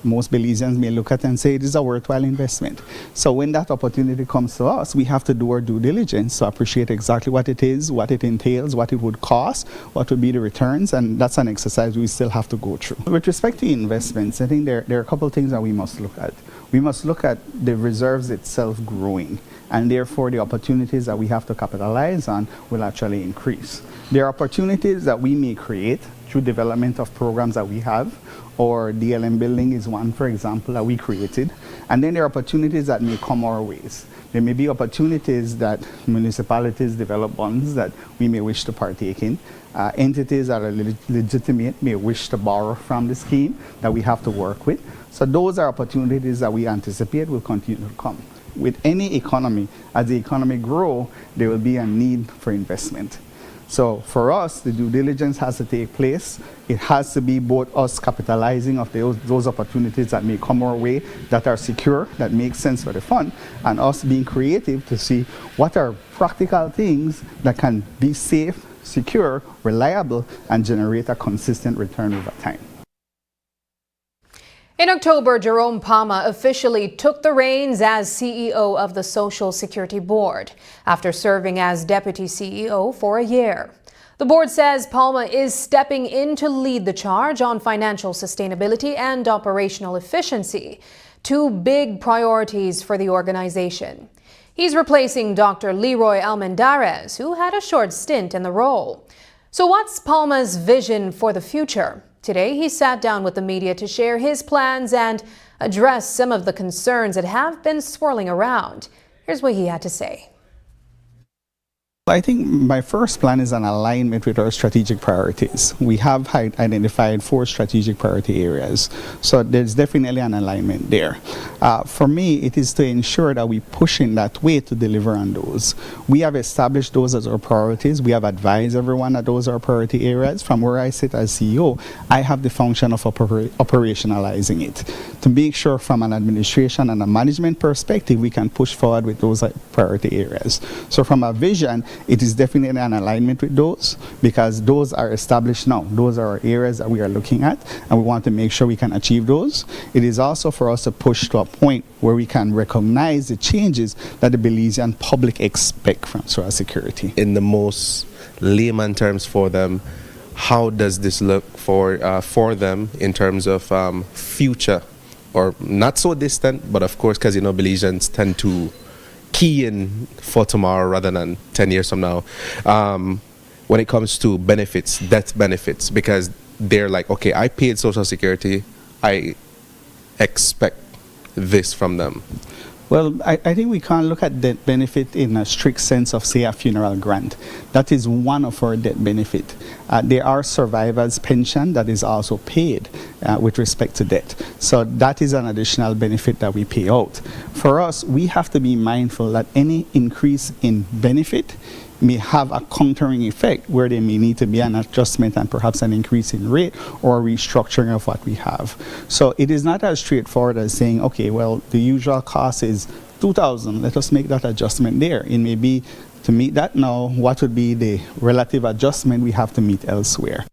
most Belizeans may look at and say it is a worthwhile investment. So when that opportunity comes to us, we have to do our due diligence to appreciate exactly what it is, what it entails, what it would cost, what would be the returns, and that's an exercise we still have to go through. With respect to investments, I think there are a couple of things that we must look at. We must look at the reserves itself growing, and therefore the opportunities that we have to capitalize on will actually increase. There are opportunities that we may create through development of programs that we have, or DLM building is one, for example, that we created. And then there are opportunities that may come our ways. There may be opportunities that municipalities develop bonds that we may wish to partake in. Entities that are legitimate may wish to borrow from the scheme that we have to work with. So those are opportunities that we anticipate will continue to come. With any economy, as the economy grows, there will be a need for investment. So for us, the due diligence has to take place. It has to be both us capitalizing of those opportunities that may come our way, that are secure, that make sense for the fund, and us being creative to see what are practical things that can be safe, secure, reliable, and generate a consistent return over time. In October, Jerome Palma officially took the reins as CEO of the Social Security Board after serving as Deputy CEO for a year. The board says Palma is stepping in to lead the charge on financial sustainability and operational efficiency, two big priorities for the organization. He's replacing Dr. Leroy Almendarez, who had a short stint in the role. So what's Palma's vision for the future? Today, he sat down with the media to share his plans and address some of the concerns that have been swirling around. Here's what he had to say. I think my first plan is an alignment with our strategic priorities. We have identified 4 strategic priority areas, so there's definitely an alignment there. For me, it is to ensure that we push in that way to deliver on those. We have established those as our priorities. We have advised everyone that those are priority areas. From where I sit as CEO, I have the function of operationalizing it to make sure from an administration and a management perspective, we can push forward with those priority areas. So from a vision, it is definitely an alignment with those because those are established now. Those are our areas that we are looking at, and we want to make sure we can achieve those. It is also for us to push to a point where we can recognize the changes that the Belizean public expect from social security. In the most layman terms for them, how does this look for them in terms of future, or not so distant, but of course, because Belizeans tend to key in for tomorrow rather than 10 years from now, when it comes to benefits, death benefits, because they're like, okay, I paid Social Security, I expect this from them. Well, I think we can't look at debt benefit in a strict sense of, say, a funeral grant. That is one of our debt benefit. There are survivors' pension that is also paid with respect to debt. So that is an additional benefit that we pay out. For us, we have to be mindful that any increase in benefit may have a countering effect where there may need to be an adjustment and perhaps an increase in rate or a restructuring of what we have. So it is not as straightforward as saying, okay, well, the usual cost is $2,000. Let us make that adjustment there. It may be to meet that now, what would be the relative adjustment we have to meet elsewhere?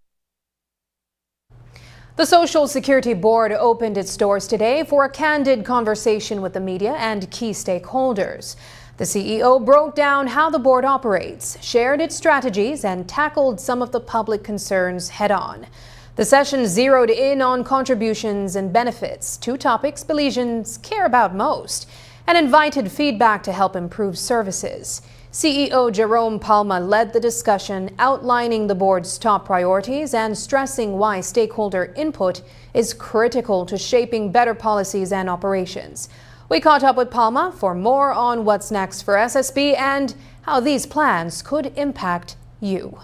The Social Security Board opened its doors today for a candid conversation with the media and key stakeholders. The CEO broke down how the board operates, shared its strategies, and tackled some of the public concerns head-on. The session zeroed in on contributions and benefits, 2 topics Belizeans care about most, and invited feedback to help improve services. CEO Jerome Palma led the discussion, outlining the board's top priorities and stressing why stakeholder input is critical to shaping better policies and operations. We caught up with Palma for more on what's next for SSB and how these plans could impact you.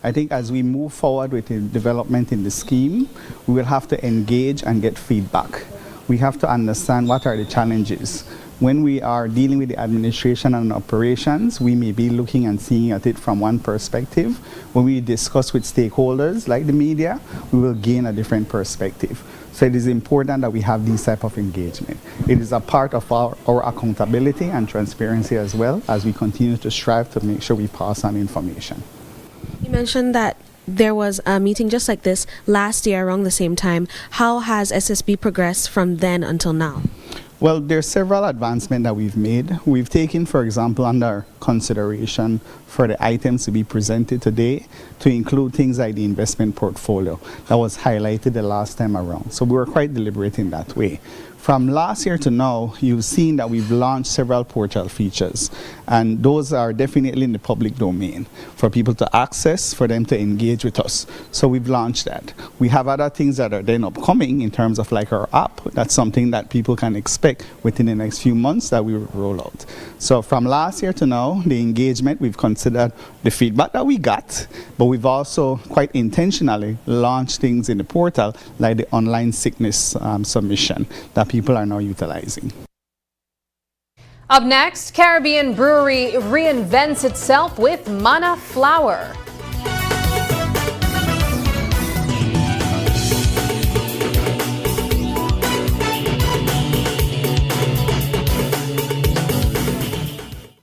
I think as we move forward with the development in the scheme, we will have to engage and get feedback. We have to understand what are the challenges. When we are dealing with the administration and operations, we may be looking and seeing at it from one perspective. When we discuss with stakeholders like the media, we will gain a different perspective. So it is important that we have these type of engagement. It is a part of our accountability and transparency as well as we continue to strive to make sure we pass on information. You mentioned that there was a meeting just like this last year around the same time. How has SSB progressed from then until now? Well, there's several advancements that we've made. We've taken, for example, under consideration for the items to be presented today to include things like the investment portfolio that was highlighted the last time around. So we were quite deliberate in that way. From last year to now, you've seen that we've launched several portal features, and those are definitely in the public domain for people to access, for them to engage with us. So we've launched that. We have other things that are then upcoming in terms of like our app. That's something that people can expect within the next few months that we will roll out. So from last year to now, the engagement, we've considered the feedback that we got, but we've also quite intentionally launched things in the portal like the online sickness submission that people are now utilizing. Up next, Caribbean Brewery reinvents itself with Mana Flower.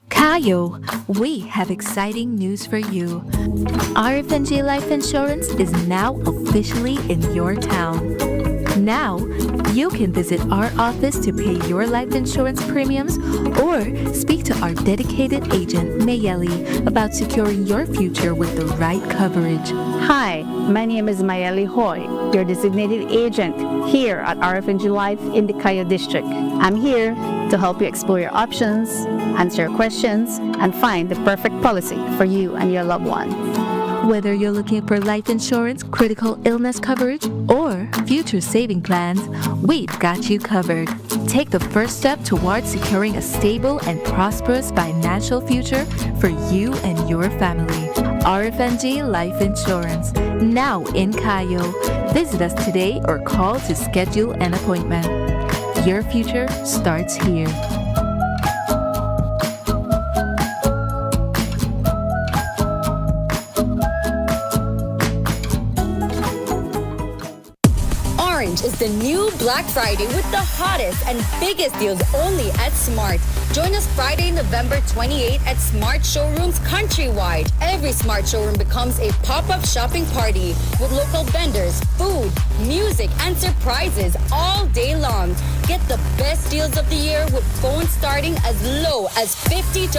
Kayo, we have exciting news for you. RFNG Life Insurance is now officially in your town. Now, you can visit our office to pay your life insurance premiums or speak to our dedicated agent, Mayeli, about securing your future with the right coverage. Hi, my name is Mayeli Hoy, your designated agent here at RFNG Life in the Cayo District. I'm here to help you explore your options, answer your questions, and find the perfect policy for you and your loved one. Whether you're looking for life insurance, critical illness coverage, or future saving plans, we've got you covered. Take the first step towards securing a stable and prosperous financial future for you and your family. RFNG Life Insurance, now in Cayo. Visit us today or call to schedule an appointment. Your future starts here. Orange is the new Black Friday with the hottest and biggest deals only at Smart. Join us Friday, November 28th at Smart Showrooms countrywide. Every Smart showroom becomes a pop-up shopping party with local vendors, food, music, and surprises all day long. Get the best deals of the year with phones starting as low as $50.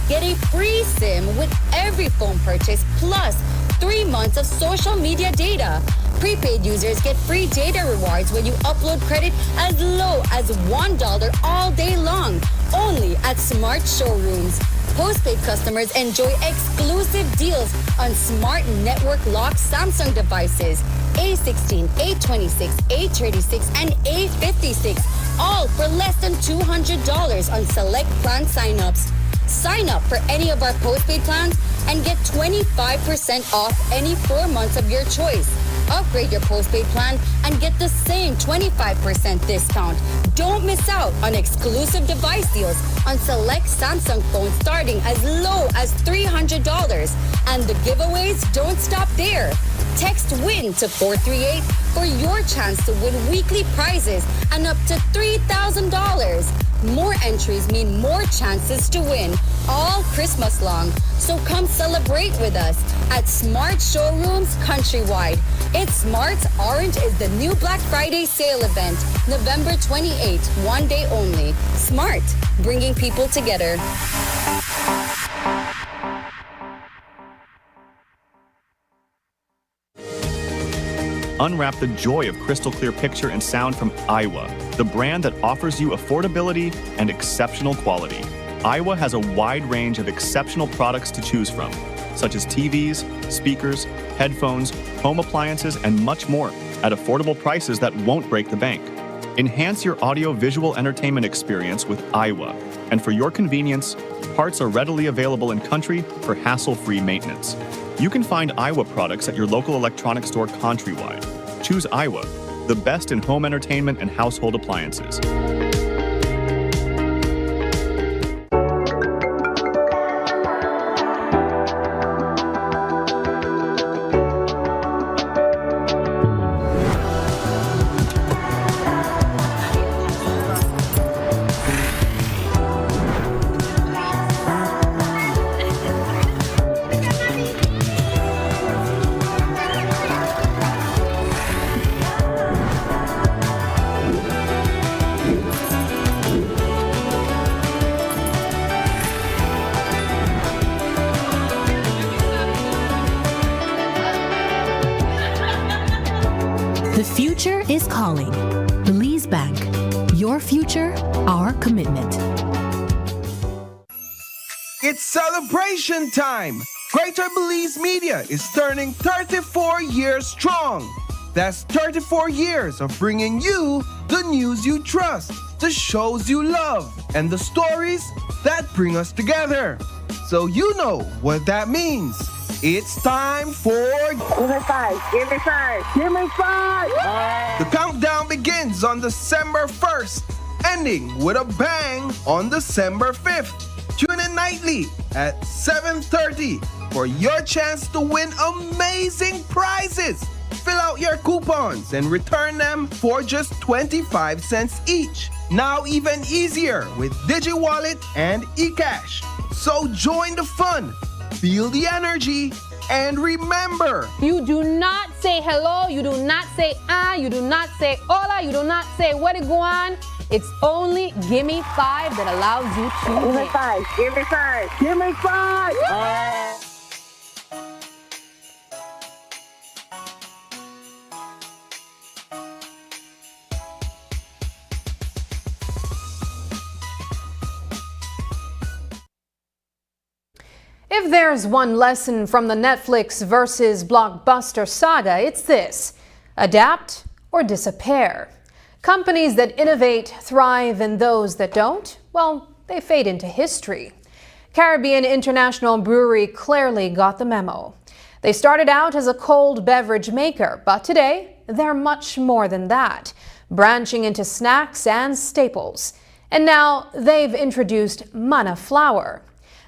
Get a free SIM with every phone purchase plus 3 months of social media data. Prepaid users get free data rewards when you upload credit as low as $1 all day long, only at Smart Showrooms. Postpaid customers enjoy exclusive deals on Smart Network Lock Samsung devices, A16, A26, A36, and A56, all for less than $200 on select plan signups. Sign up for any of our postpaid plans and get 25% off any 4 months of your choice. Upgrade your postpaid plan and get the same 25% discount. Don't miss out on exclusive device deals on select Samsung phones starting as low as $300. And the giveaways don't stop there. Text WIN to 438 for your chance to win weekly prizes and up to $3,000. More entries mean more chances to win all Christmas long. So come celebrate with us at Smart Showrooms countrywide. It's Smart's Orange is the new Black Friday sale event, November 28th, one day only. Smart, bringing people together. Unwrap the joy of crystal clear picture and sound from Aiwa, the brand that offers you affordability and exceptional quality. Aiwa has a wide range of exceptional products to choose from, such as TVs, speakers, headphones, home appliances, and much more at affordable prices that won't break the bank. Enhance your audio-visual entertainment experience with Aiwa, and for your convenience, parts are readily available in country for hassle-free maintenance. You can find Aiwa products at your local electronics store countrywide. Choose Aiwa, the best in home entertainment and household appliances. The future is calling. Belize Bank. Your future, our commitment. It's celebration time! Greater Belize Media is turning 34 years strong. That's 34 years of bringing you the news you trust, the shows you love, and the stories that bring us together. So you know what that means. It's time for... Give me five, give me five, give me five! The countdown begins on December 1st, ending with a bang on December 5th. Tune in nightly at 7:30 for your chance to win amazing prizes. Fill out your coupons and return them for just 25 cents each. Now even easier with DigiWallet and eCash. So join the fun, feel the energy, and remember, you do not say hello, you do not say you do not say hola, you do not say where to go on. It's only Gimme 5 that allows you to Give me win. five, give me five, give me five! If there's one lesson from the Netflix versus Blockbuster saga, it's this: adapt or disappear. Companies that innovate thrive, and those that don't, well, they fade into history. Caribbean International Brewery clearly got the memo. They started out as a cold beverage maker, but today they're much more than that, branching into snacks and staples. And now they've introduced Mana Flour.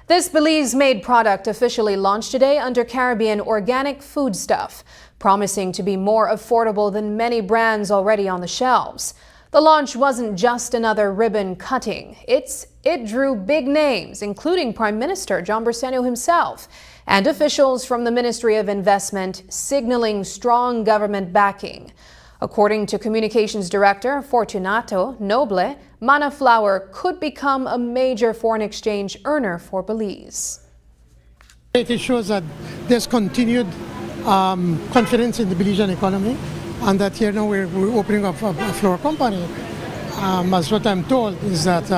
This Belize-made product officially launched today under Caribbean Organic Foodstuff, promising to be more affordable than many brands already on the shelves. The launch wasn't just another ribbon cutting. It drew big names, including Prime Minister John Bersenio himself, and officials from the Ministry of Investment, signaling strong government backing. According to Communications Director Fortunato Noble, Mana Flour could become a major foreign exchange earner for Belize. It shows that there's continued confidence in the Belizean economy, and that here now we're opening up a flour company. As what I'm told is that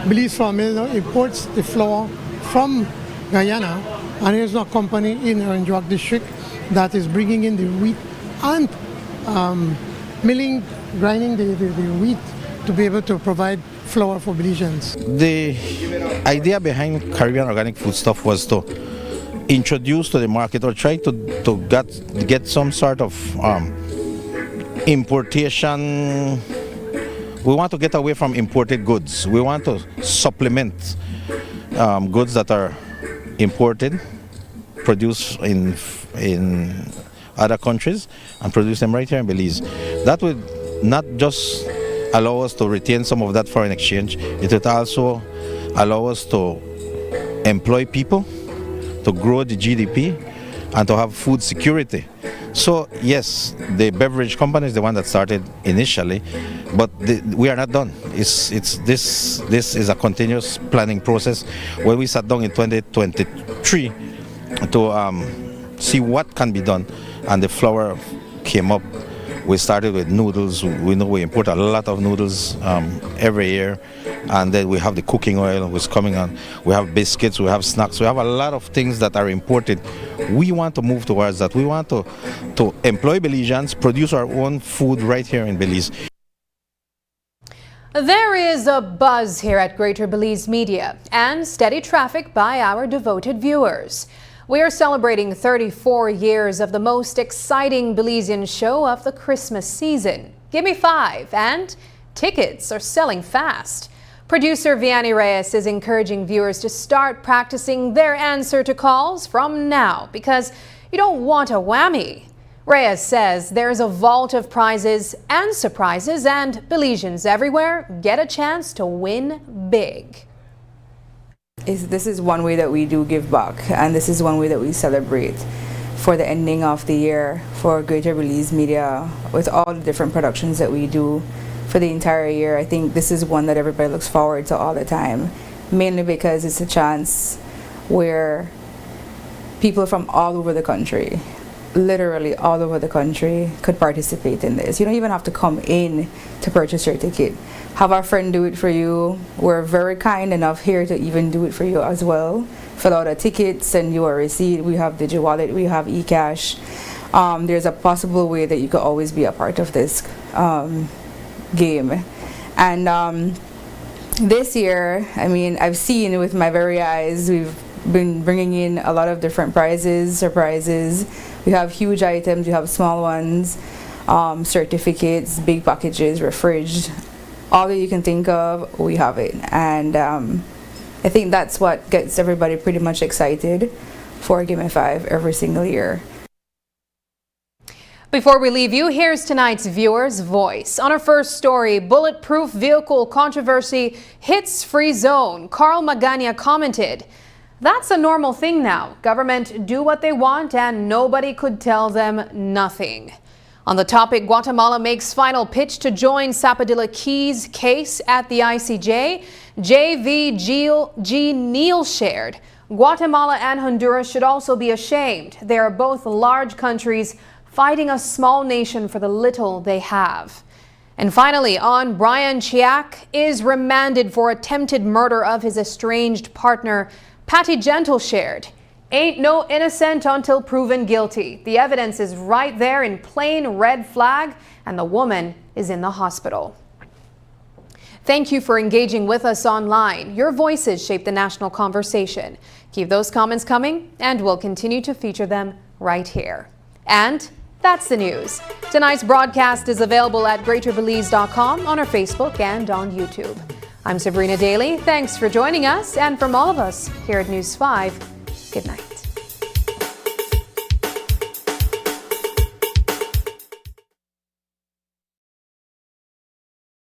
Belize Flour Mill imports the flour from Guyana, and there's a company in Orange District that is bringing in the wheat and milling, grinding the wheat to be able to provide flour for Belizeans. The idea behind Caribbean Organic Foodstuff was to introduce to the market, or try to get some sort of importation. We want to get away from imported goods. We want to supplement goods that are imported, produced in other countries, and produce them right here in Belize. That would not just allow us to retain some of that foreign exchange, it would also allow us to employ people, to grow the GDP, and to have food security. So yes, the beverage company is the one that started initially, but we are not done. This is a continuous planning process where we sat down in 2023 to see what can be done, and the flour came up. We started with noodles. We know we import a lot of noodles every year, and then we have the cooking oil which is coming on. We have biscuits, we have snacks, we have a lot of things that are imported. We want to move towards that. We want to employ Belizeans, produce our own food right here in Belize. There is a buzz here at Greater Belize Media and steady traffic by our devoted viewers. We are celebrating 34 years of the most exciting Belizean show of the Christmas season, Gimme 5, and tickets are selling fast. Producer Vianney Reyes is encouraging viewers to start practicing their answer to calls from now, because you don't want a whammy. Reyes says there's a vault of prizes and surprises, and Belizeans everywhere get a chance to win big. This is one way that we do give back, and this is one way that we celebrate for the ending of the year for Greater Belize Media with all the different productions that we do for the entire year. I think this is one that everybody looks forward to all the time, mainly because it's a chance where people from all over the country literally all over the country could participate in this. You don't even have to come in to purchase your ticket. Have our friend do it for you. We're very kind enough here to even do it for you as well. Fill out a ticket, send you a receipt. We have DigiWallet, we have eCash. There's a possible way that you could always be a part of this game. And this year, I mean, I've seen with my very eyes, we've been bringing in a lot of different prizes, surprises. We have huge items, we have small ones, certificates, big packages, refrigerators. All that you can think of, we have it. And I think that's what gets everybody pretty much excited for Gimme5 every single year. Before we leave you, here's tonight's viewer's voice. On our first story, bulletproof vehicle controversy hits free zone. Carl Magana commented, "That's a normal thing now. Government do what they want and nobody could tell them nothing." On the topic, Guatemala makes final pitch to join Sapodilla Keys' case at the ICJ. JVG Neal shared, "Guatemala and Honduras should also be ashamed. They are both large countries fighting a small nation for the little they have." And finally, on Brian Chiak is remanded for attempted murder of his estranged partner. Patty Gentle shared, "Ain't no innocent until proven guilty. The evidence is right there in plain red flag, and the woman is in the hospital." Thank you for engaging with us online. Your voices shape the national conversation. Keep those comments coming, and we'll continue to feature them right here. And that's the news. Tonight's broadcast is available at GreaterBelize.com, on our Facebook, and on YouTube. I'm Sabrina Daly. Thanks for joining us, and from all of us here at News 5, good night.